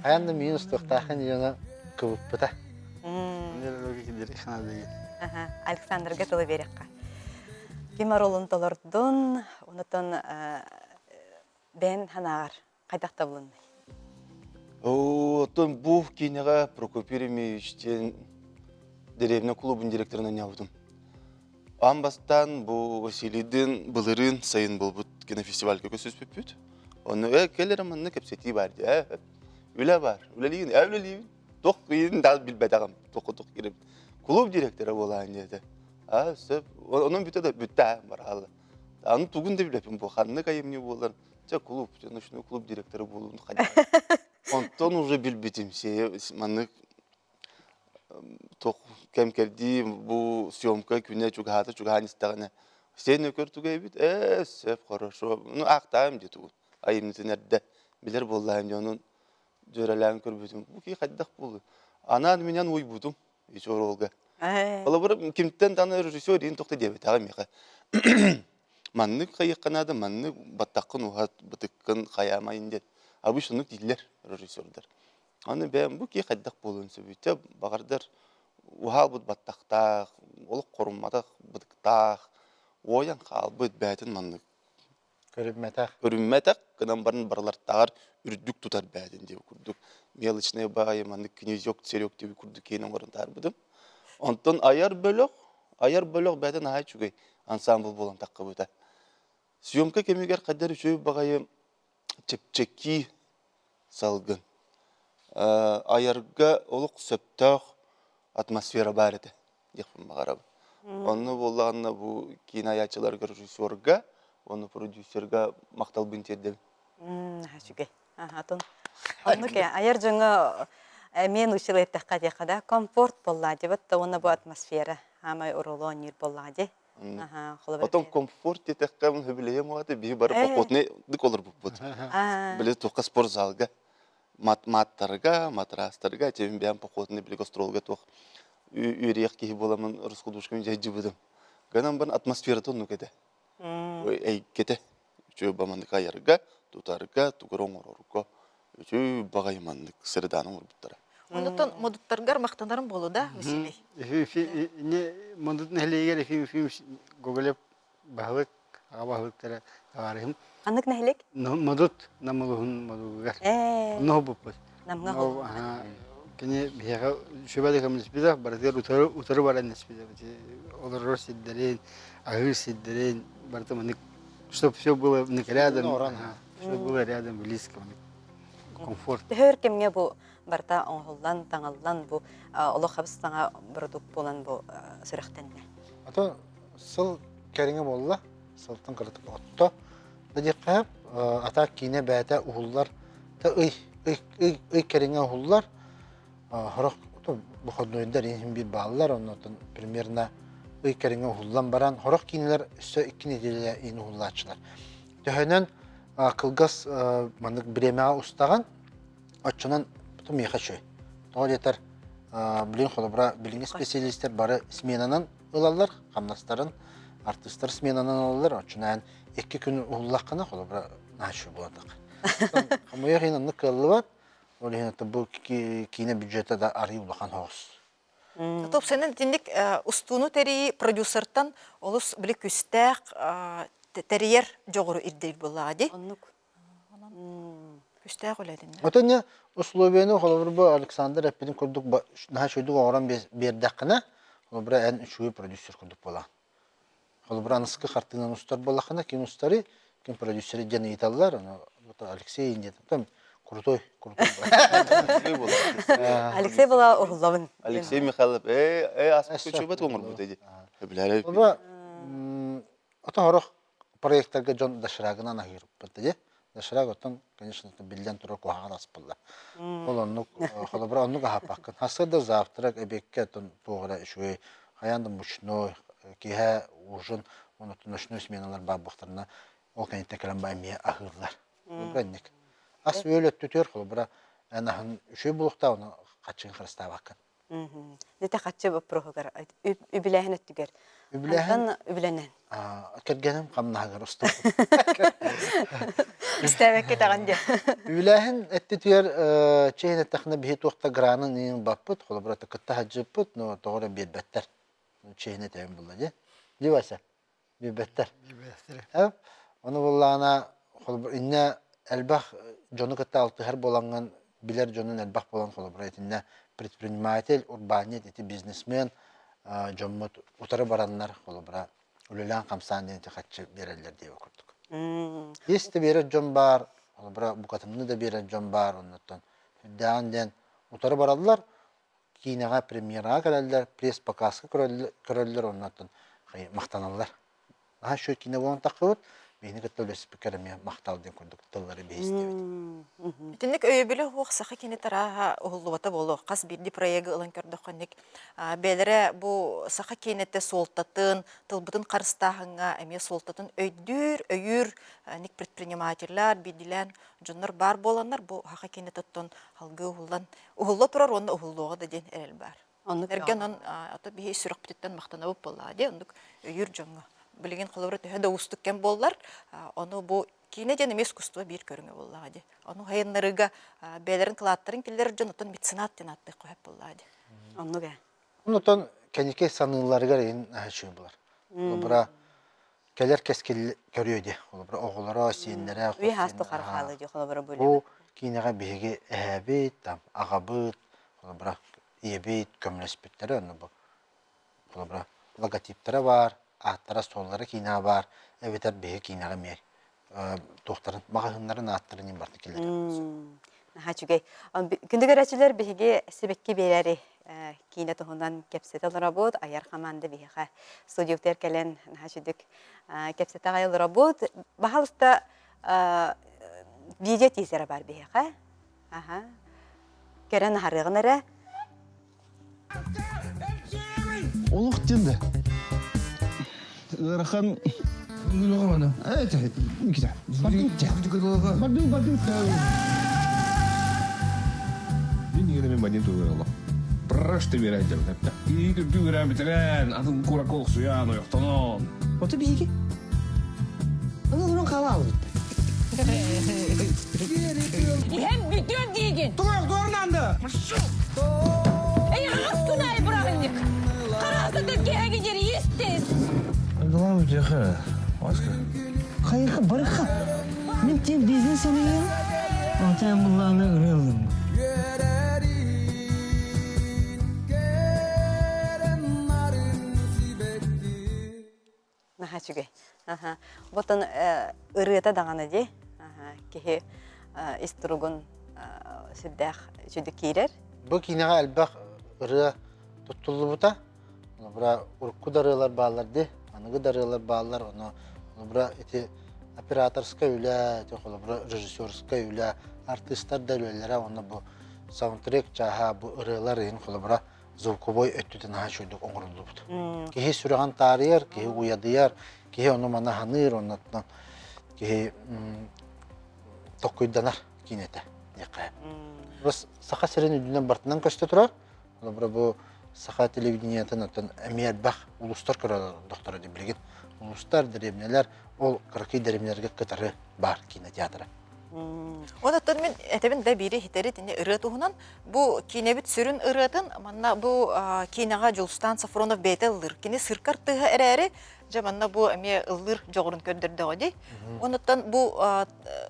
Аянды минус тоқтақын ена көбіп бұта. Александр Гатылы берекқа. Кемар олын толырдың, онытын бән ханағар қайдақта болынмай. Отон бұл кейнеға Прокопий Ремеевичтен деревня клубын директорына не аудым. Амбастан бұл Василийдің бұлырын сайын болбыт кинофестивальге көсөз пөппіт. Оны келер аманны кәпсети барды. Үлі бар, үлелейін, әулелейін. Тоқ қиын дал білбәдіғам, тоқ керіп. Клуб директоры болайын деді. Оның бүті де бүтті баралы. Аны туғын да білепін бұл, қанны қайым не болар. Клуб, ночной клуб директоры болуын қадыр. Онтон уже білбетім, манны тоқ кәмкерді бұл съемка күне чуғаты, чуғаныстағына. Сен өкір түгей біт, сөп хорошо. Ақтайым де тұғын. Айымнытын әрді білер болайым де оның жөрәлән көрбетім. Бұл кей қаддақ болды. Анан менен ой будым, еш оролға. Ола бір кемттен таны режиссер ең тоқты дебет ағам еқа. Манны қайыққанады, манны баттаққын ұғат, бұтыққын қаямайын дед. Абы шынық дейлер режиссердар. Аны бәйім бұл кей қаддақ болуын сөбейті, бағардар ұға бұд баттақтақ, олық қорыммадақ, бұдықтақ, ойан қал бұд бәйтін манны. Көрімметақ, қынан барын барлартағар үрдік тұтар бәйтін деп күрдік. Мелычный бағай, манны князек, церек деп күрдік кейінің орынтар бұдым. Онтын аяр бөліқ бәйтін ағай чүгей ансамбл болан таққа бұта. Съемка кемегер қадар үшөй бағайы чепчеки салгын. Аярға олық сөптақ атмосфера бар еді, деқпін бағарабы. Оны болағына бұл кинаячыларға режиссерға, оны продюсерға мақтал бінтерді. Шүге. Оны ке, аяр жаңы мен ұшыл еттіққа деқада комфорт болла дебіт, оны бұл атмосфера амай ұрылы нер болла де. Потом комфорт еттіққа хөбілейім оғады, бей бары поқотны дық олар бұд. Білі тоққа спортзалға, маттарға, матрастарға, тебін бәйім поқотны білі гастролға тоқ. Үйрек кейі боламын рысқыдушқымен жәйджі бұдым. Ғанан барын атмосфера тону кәді. Әй кәді. Үші бамандық айарға, тұтарға, тұғырың орырға. Үші бағаймандық сырданың ұрбыттара. Ондықтан модуттарғар мақтанарым болу да, Василий? Модуттың әлегер фильм Гоголев бағылық, аға бағылықтары тағарығым. Анық нәхілік? Модут, намылығын модуғығар. Ноғы бұппыз. Намға ғол. Кені бияға шөбәді қамын баратығар ұтары баран еспеді. Олар сиддерен, ағыр сиддерен, баратымын, чтобы все было рядом, чтобы было рядом, близко, комфорт. Хөр кемге бұл барта оңғылдан, таңылдан бұл олы қабыстаңа бұрдық болан бұл сүріқтенне. Ато сыл кәріңе болла, сылтын қырытып отто. Дәдек қайып, ата кейіне бәйті ұғылар, ұй кәріңе ұғылар, Хорох бұқыднойындар ең бір балылар, оннотын примерно ұй кәріңе ұғылдан баран, хорох кейінелер үсі 2 неделе ең ұғылачылар. Төхінен қылғас маңдық біремеға ұстаған, отчынан бұтым еқа шөй. Тоғы детер білін қолыбыра біліңі специалистер бары сменанан ұлалар, қамнастарын, артистар сменанан ұлалар, отчынан 2 күн ұғылаққана қолыбыра нашы боладық. Қамуя қиынанны қылы бар, Олеген бу кине бюджета да арый улахан хоос. Топ сенен тинник устуну тери продюсерттан олус били күстәк терьер жогору ирдел булады. Оннук. Күстәк үләдин. Отоня условияны холобрба Александр Эппидин курдук наха шойдук огоран бердакына холобра эн үчүгү продюсер курдук бола. Холобра аныскы картынан устар болахына ким устары, ким продюсери жана италлар, Алексей индет. Там крутой. Алексей была оглавын. Алексей Михайлов, аспект көчөбөт оңор бут эди. Билер. Холобра ата хорох проекттарга жон дашырагынан агырып бетти. Дашыраг отон, конечно, билден тура куаган аспылла. Олоннук холобра оннук ахапаккан. Хасырда завтрак эбекке тон тугра ишуй хаянды мучной киһа ужин оны ночной сменалар бабыктарына ол кенетте келен баймия агырлар. Бенник. Ас өлөт түтөр холобра анаһын үшөй булукта оны качын хрыстабаккан. Нете качы бу прогар үбиләһен түгәр. Үбиләһен үбиләнен. Кергенем камнагыр усту. Истәбәккә тагынды. Үбиләһен әттетер чейне тахна бихи туакта гранын ин баппыт холобра такта хаҗыппыт, но тогра бирбәттер. Чейне тәм булды. Диваса. Бирбәттер. Әп, аны буллана холобра инне әлбах жону катта алты һәр буланган билер жонун әлбах булган холобра инне предприниматель, урбанит, эти бизнесмен, жоммот утары бараннар холобра үлелән камсан ден хатчы берәлләр дип күрдүк. Есть бере жон бар, холобра букатымны да бере жон бар, оннан дәндән утары бараллар, кинага премьерага келәлләр, пресс показка көрәлләр, оннан мактаналлар. Аһа шу кине булган такыт, мени көтөлө спикерме мактал ден күрдүк, тыллары бейсти. Тинник өйбеле хуак саха кине тара уллубата боло. Кас бирди проекты ылан көрдөккөнник. Белере бу саха кинете солтатын, тылбытын карыстагынга эме солтатын өйүр ник предпринимательлар бидилен жоннор бар боланнар бу хака кинететтон алгы уллан. Улло турар онда уллого да ден эрел бар. Эрген он ата бихи сүрөк биттен мактанып боллади, ондук өйүр жонго. Билген кылыбыр төһөдө устуккен боллар, оны бу кине жана эмес искусство бир көрүнгө боллади. Аны хайыннарыга белерин кылаттарын килдер жонотон меценат ден атты коюп боллади. Оннуга. Онотон кенеке саныларга рейин ачы булар. Бара келер кескил көрөйдү. Бара оголора сендере. Уй хасту кархалы ди холобра бөлү. Бу кинеге биге эбит, там агабыт, бара эбит көмлөспүттөр аны бу. Бара логотиптері бар, аттара соллары кине бар. Эбетер биге кинеге мер. Тоқтарын магазиннарын аттары не бар келер. Хачугай. Күндөгөрөчүлөр биге себекке берери кине тоһунан кепсете работ, аяр хаманды биге студиоктер келен хачудык кепсете гайыл работ. Бахалыста видео тизер бар биге. Аха. Керен харыгынара. Олуq тенде. Рахан Логана. Это никита. Баду. Мен бадин тугыралла. Просто берәдер тапта. Иге түгәрәм битерән, атын куракол суяны яктанан. Оты биге. Аны урын калау. Hem bütün diyegin. Тугак дорнанды. Ey az günay bırakınlık. Karası Türkiye'ye gider yestiz. Главное тихо. Маска. Кайыкка барыкка. Мен тен бизнес саныйым. Ата булланы ырылым. Нахачугай. Аха. Ботон ырыта даганы ди. Аха. Кихи истругун сүддах жүдү кирер. Бу кинеге албак ыры туттулубута. Бара урку дарылар бааларды, аныгы дарылар баалар, оны бара эти операторская үлә, эти бара режиссерская үлә, артисттар да үләләре, оны бу саундтрек чаха бу ырылар ин бара звуковой өттүтен хашуйдук оңрулубут. Кихи сүрөган тарыйар, кихи уядыяр, кихи оны мана ханыр, оннан кихи токуйданар кинете. Рус саха серен үдүнөн бартынан көстө турар. Бара бу саха телевидениятын атын эмиятбах улустар көрөлөр доктор деп билген. Улустар деревнелер ол кыркы деревнелерге кытары бар кинотеатры. Онотон мен этебин да бири хитери тине ыры туһунан бу кинебит сүрүн ырытын манна бу кинага Жулстан Сафронов бете ылыр. Кини сыркар тыга эрери жаманна бу эме ылыр жогурун көндөрдөгө ди. Онотон бу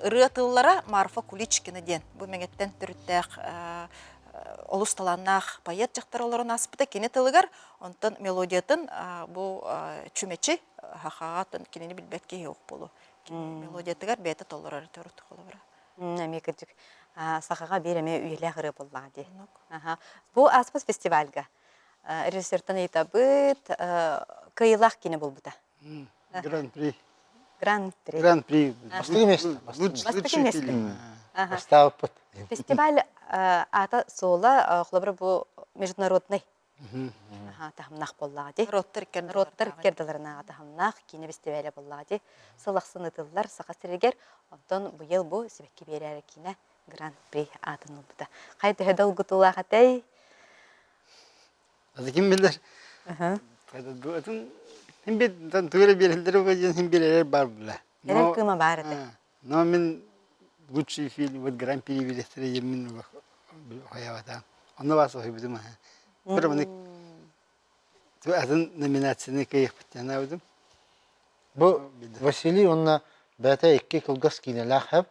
ырытыллара Марфа Куличкина ден. Бу меңеттен түрүттәк олус таланнах паят жактар олорун аспыта кини тылыгар онтон мелодиятын бу чүмечи хахаатын кинени билбетке yok болу. Мелодиятыгар бете толлорары төрөт холобра. Мекирдик сахага береме үеле гыры буллади. Бу аспас фестивальга режиссертан этабыт кыйлах кине болбута. Гран-при. Гран-при. Гран-при. Бастыгы место. Лучший фильм. Бастапыт. Фестиваль ата сола холобра бу международный. Тахамнах боллади. Роттер кердаларына тахамнах кине фестивале боллади. Сылаксын ытыллар сака сирегер. Онтон быйыл бу себекке берер кине гран-при атын болбута. Кайда хедал гутула хатай. Azı kim bilir? Kayda duatın hem bir tan tüyre belirleri var hem bir var bile. Nereye kıyma var da? No min lучший film вот Гран-при билетleri min hayata. Onda var sohbet bizim ha. Bir manik tu adın nominasyonu kayıp yani aldım. Bu Vasili onunla bete iki kılgas kineler hep.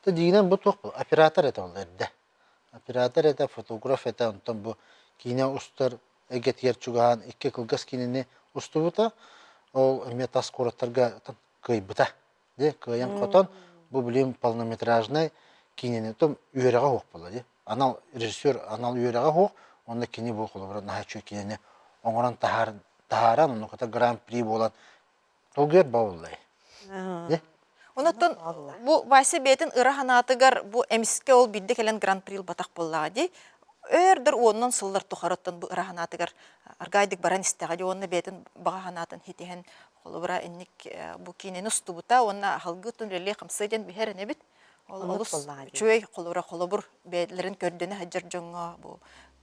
Da dinen bu çok operatör ete olurdu. Operatör ete, fotoğraf ete, ondan bu kine ustur, eget yer çuğan iki kılgas kineni ustubuta, o metas koratlarga kıybıta. De kıyan koton bu bilim polnometrajnay kineni tam üyerege hoq buladı. Anal rejissör anal üyerege hoq, onda kini bu kolobra nahaçu kineni oňoran taharan onu kata Grand Prix bolan tolger bawlay. De Onotton bu Vasi betin ıra hanatıgar bu emiske ol bildi kelen Grand Prix batak bolladi. Ördür ondan sıllar tuharattan bu ıra hanatıgar argaydık baran istegi onu betin bağa hanatın hitihen kolubra ennik bu kineni stubuta ona halgıtın reli kamsayden biher nebit. Olus çöy kolubra kolubur bedlerin gördüğünü hacer jonga bu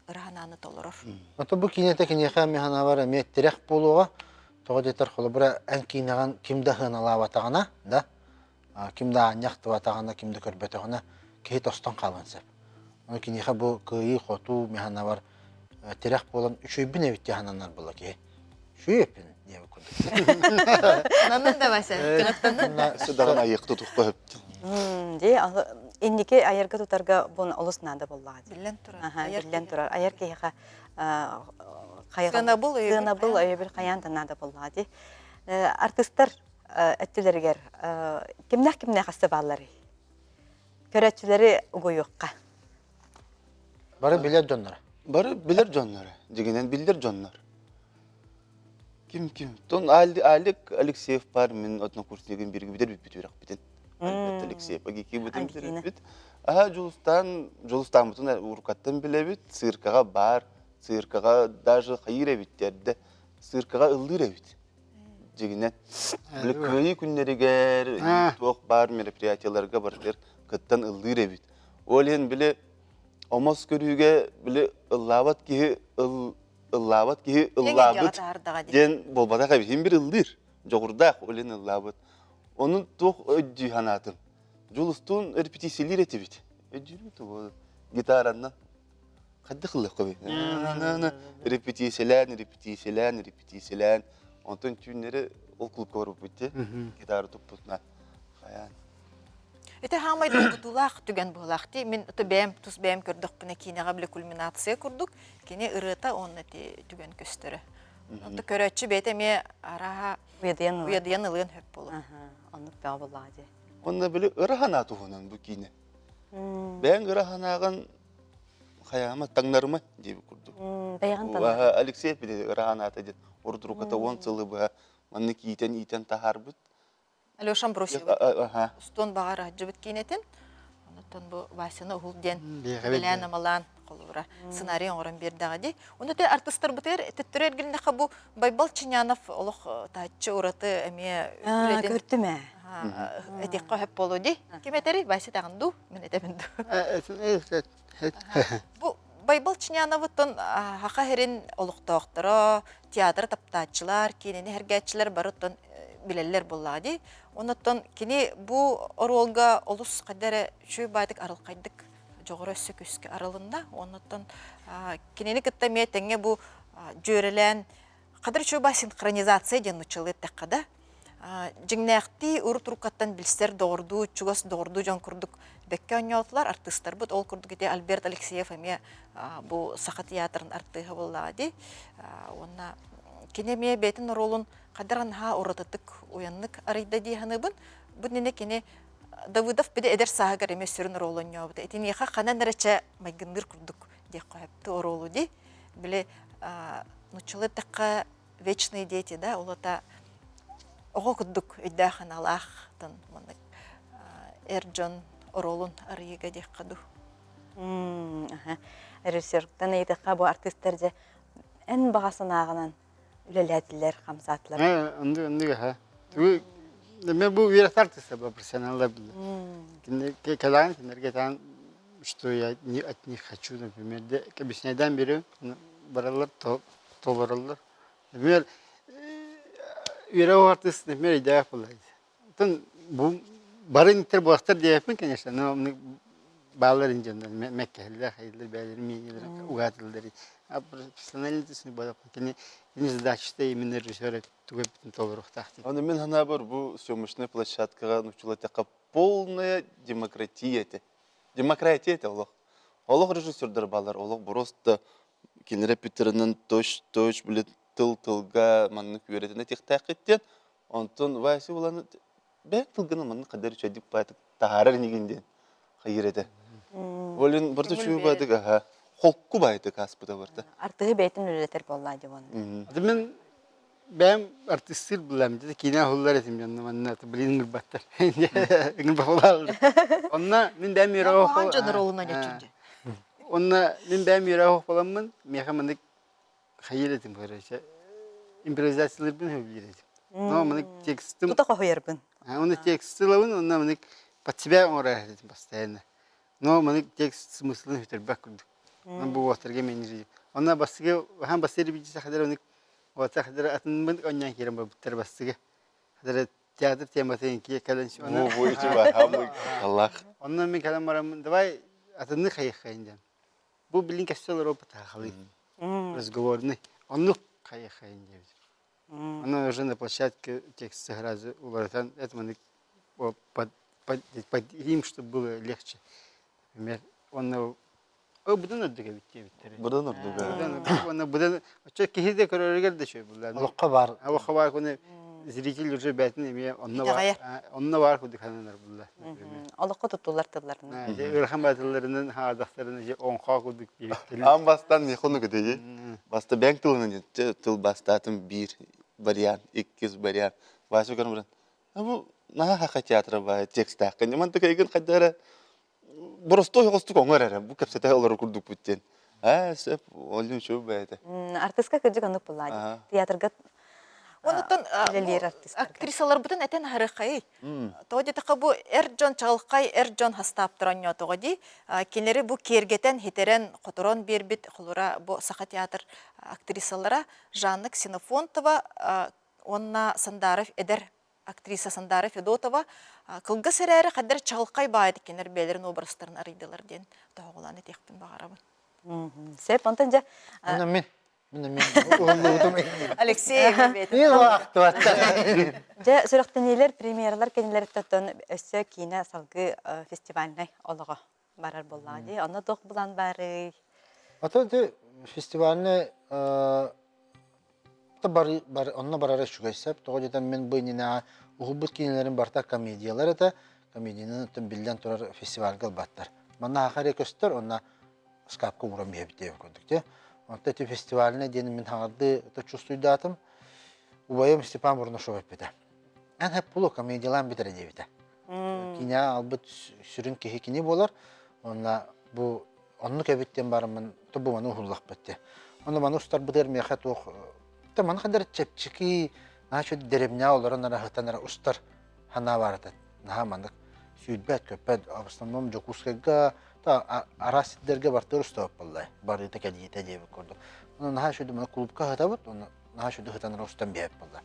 ıra hananı tolurur. Ata bu kinete kineha mehana var metterek boluğa toğdeter kolubra en kinegan kimde hınala vatagana da kimde anyaqtı vatagana kimde körbetagana ki tostan kalansep. Onu kineha bu kıyı kotu mehana var terek bolan üçü bin evit yahananlar bola ki. Şu yapın diye bu konu. Nanın da Vasi. Sıdağın ayık tutuq koyup. De innike ayarga tutarga bun olus nanda bolladi. Billen turar. Billen turar. Ayar keha Sığınabıl öyle bir Sığınabıl öyle bir kayan nanda bolladi. Artistler ettilerger kimne hasta ballari. Köretçileri goyuqqa. Bara bilet dönler. Barı bilir jonları. Diginen bilir jonlar. Kim? Ton Alik Alekseyev var min otna kursiyagin birgi bitir bitirak bitin. Albatta Alekseyev agiki bitin bitir bit. Aha Julustan butun urukattan bile bit. Sırkaga bar, sırkaga даже hayır bit derdi. Sırkaga ıldır bit. Diginen bile köyü günleriger toq bar merapриятияларга barlar kattan ıldır bit. Olen bile Omos körüge bile ıllavat ki ıllavat den bolbada kabi hem bir ıldır. Jogurda olen ıllavat. Onun toq ödü hanatın. Julustun repetisiyalar etibit. Ödürü to gitarandan. Kaddı qılıq qobi. Repetisiyalar. Ondan tünleri ol klub korup bitti. Gitarı toputna. Hayan. Ete hamay dudulaq tügen bulaqti. Min tuz bem kördük bine kinaga bile kulminasiya kurduk. Kine ırıta onna tügen köstürü. Ondan köretçi bete me araha uyadayan ılığın höp bolu. Onu bä bolladi. Onda bile ırahana tuhunan bu kine. Ben ırahanagan hayama tanlarma diye kurdu. Bayan tanlar. Alekseyev bile ırahana tadı. Ordurukata 10 yılı bu. Manne iten taharbut. Alyosh Ambrosiev. Uston bağır hacıbıt kinetin. Ondan bu Vasina Hulden bilen amalan kolura. Senaryo oran bir dağdi. Onda te artistler biter tetrer gelinde bu Baybal Çinyanov oluq taççı uratı emiye Gördüm. Etikka hep boludi. Kimeteri Vasi tağındu. Men etemindu. Bu Baybal Çinyanov'tan haqa herin oluq tağıttıra, tiyatr taptaçılar, kineni hergetçiler barıttan билелер буллади. Оннан кини бу оролга олус кадере шүй байтык арылкайдык жогору сөкүскө аралында. Оннан кинени кытта ме теңе бу жөрелен кадыр шүй ба синхронизация ден учылы теккада. Жиңнәхти урут рукаттан билсер дорду, чугас дорду жон курдук бекке оньотлар артисттар бут ол курдук ите Альберт Алексеев эме бу саха театрын артыгы буллади. Онна кинеме бетин ролун кадаран ха уратытык уяннык арыйда диханыбын. Бу нене кине Давыдов биде эдер сагар эме сүрүн ролун йобут. Этини ха канан нерече майгындыр курдук де кояпты ролу ди. Биле нучулы такка вечные дети, да, улата ого курдук өйдәхан алахтан маны Эрджон ролун арыйга де каду. Режиссерден эйтекка бу артисттер эн багасын агынан үлеләдилер, хамсатлар. Онды ха. Мен бу вирус артист ба профессионалда биле. Калан кинерге тан что я от них хочу, например, объясняйдан беру, баралар толоралар. Например, вирус артист, например, идея булайды. Тон бу барын тер булактар deyapın, конечно, но балалар инженер меккелер, хайдер бәлер мийлер, угатылдар. Профессионалитесini бадап, кини задача именно режиссер тугы битен толорох тахти. Аны мен хана бар бу съемочная площадкага нучулатака полная демократия. Демократия олох. Олох режиссердер балар, олох просто кинорепетиторунун точ билет тылга маннык үйрөтүнө тех такыттен. Онтон вайсы буланы бек тылгыны манны кадар чөдүк байтык таарар нигинден кайрете. Олин бирде чүй байтык аха. Холку байтык аспыда барда. Артыгы бетин үлелетер боллады вон. Мен ben artistler bulam dedi ki ne hullar etim yanına manna tablin gırbattır. Gırbafalar. Onna min ben mira ho. Hangi roluna geçince? Onna min ben mira ho falan mın mihamandık hayal etim böyle şey. İmprovizasyoner bin hübiyet. No manik tekstim. Tuta koyarbın. Ha onu tekstilavın onna manik patibe oraya etim bastayına. No manik tekst smıslını hüterbak kurduk. Ben bu vatarga meniri. Onna basıge hem baseri bir şey kadar onik وتحضر أتمنى أن يكرم بالتربستة هذا تياتر تيمتين كي كلام شو مو بو يجوا هم الله أنا من كلام مرة من دواي أتمنى خير جام بو بلين كسل روبة خالي بس جوارني أنا خير جام أنا رجعنا باشات كتكست هراز وبرتان أتمنى وبد يم شو بقول ليخش مر أنا بدون الدكتور بتر. بدون الدكتور. وأنا بدون أشوف كهيد كرر جلد شيء بالله. الخبر. أو خبر كنا زريجي لرجع بيتنا مية أننا وار كده خلنا نر بالله. Allah kututular tılarını. Ürhan batıllarının ha daftarını je on kalkıdık diye. Am bastan ne konu gidiyor? Basta bank tılının tıl bastatım bir variant, ikiz variant. Başka kan buran. Bu nah hak tiyatro var, tekst takın. Yaman tık ayın kadar Burası da kongar bu kapsete olur kurduk bütün. Sep olun şu böyle. Artistka kıcık anıp bulaydı. Tiyatrga Ondan aktrisalar bütün eten harikayı. Toğdi taqa bu Erjon çalqay Erjon hastap duranyo toğdi. Kenleri bu kergeten hiteren qotoron berbit xulura bu saha teatr aktrisalara Жанна Ксенофонтова onna Sandarov eder aktrisa Sandarov Fedotova kılgı sereri kadar çalqay baydı kenler belerin obrazlarını araydılar den toğulanı tekpin bağarabın. Sep ondanca Алексей Ne vakti var? Ja sürükteniler premierler kendileri tutun össe kine salgı festivaline olaga barar bolladı. Ona dok bulan bari. Ata de festivaline ta bar onna barara şu hesap. Toğudan men bu inina uhubut kinlerin barta komediyalar da komedinin tüm bilden turar festival galbatlar. Manna hakare köster onna skapka uğram yebite gördük de. Onta te festivaline denin min hardı ta çustuydatım. Ubayım Stepan Burnoşov epede. En hep bulu komediyalan bitir edevide. Kine albut sürün kehi kini bolar. Onna bu onluk evitten barımın bu bana uhullak bitti. Onda bana ustar bitir miyakat oğ. Ta bana kadar çepçiki naşu derebnya olur onlara hıtanlara ustar hana vardı. Naha mandık süydbet köped abıslanmam jokuskega ta arasidlerge bartır usta vallahi. Barı ta kediyete diye kurduk. Ona naha şudu bana kulüpka hıtabıt. Ona naha şudu hıtanlara ustan bir hep vallahi.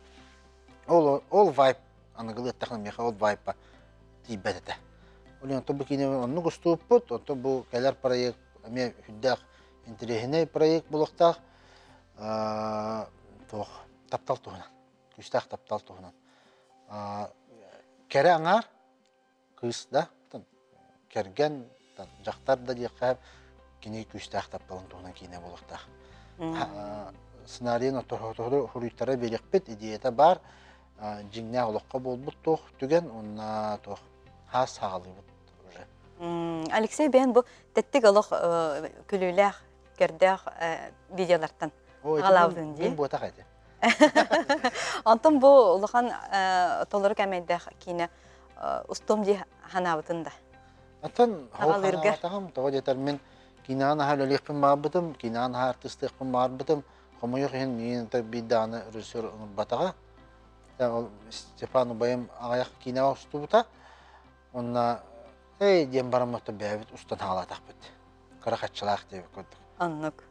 Ол вайп, анығылы еттіқін меха ол вайпа тейбәт әті. Ол енді бұл кейіне онны құстуып бұд, онты бұл кәлер проект, әме хүддәқ интерехіне проект бұлықтақ, таптал тұғынан, күстәқ таптал тұғынан. Кәрі аңар, кыз да, кәрген, жақтар да дейқәп, кене күстәқ тапталын тұғынан кейіне бұлықтақ. Сценарийын отыр хуруйттара берекпет, идеята бар, жиңне олыққа болбут тоқ түген, онна тоқ хас сағалы бұд уже. Алексей бен бұл тәттік олық күліләқ, кердәқ видеолардан ғалаудың дей? Мен бұта қайды. Антон бұл ұлыған толыры кәмейдәқ кейіне ұстым дей ханабытында. Антон ханабытағым, тоғы детер мен кинаан ахар өліқпін бағбытым, кинаан ахар артыстықпын бағбытым, қомойық ең мен биданы режиссер батаға. Степан Убайым ағаяқ кинаға ұсты бұта, онна дем барамақты бәбіт ұстан ғалатақ бұд. Қарақатшылақ деп көддік. Аннық.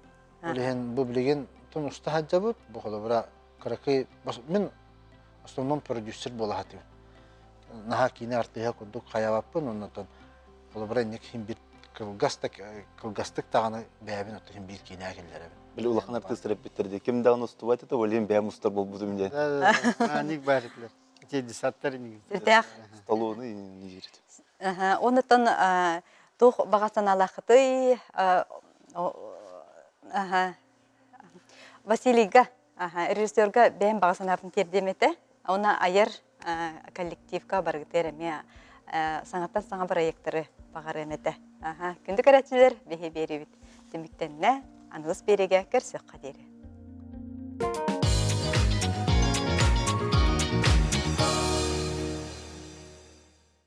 Олеген бұл білеген тұн ұсты хаджа бұд, бұқылы бұра қарақай, мен основном продюсер бола хатым. Наға кине артыға көддік қаябаппын, оннатын бұқылы бұра нек хим бір кылгастык тағаны бәбін отты хим бір кине әкелдері. Білі улахан артыстырып бітірді. Кім дағын ұсту бәті, олейін бәм ұстар бол бұдым ден. Ник бәріклер. Теді саттар неге. Сіртәқ. Столуыны не жереді. Онытын тұқ бағасан алақыты Василийға, режиссерға бәм бағасан артын тердеметі. Она айыр коллективка барғытыр әме саңаттан саңа проекттары бағар әметі. Күнді көрәтшілер бәхе бері біт. Деміктенне анығыз береге кірсіқ қадері.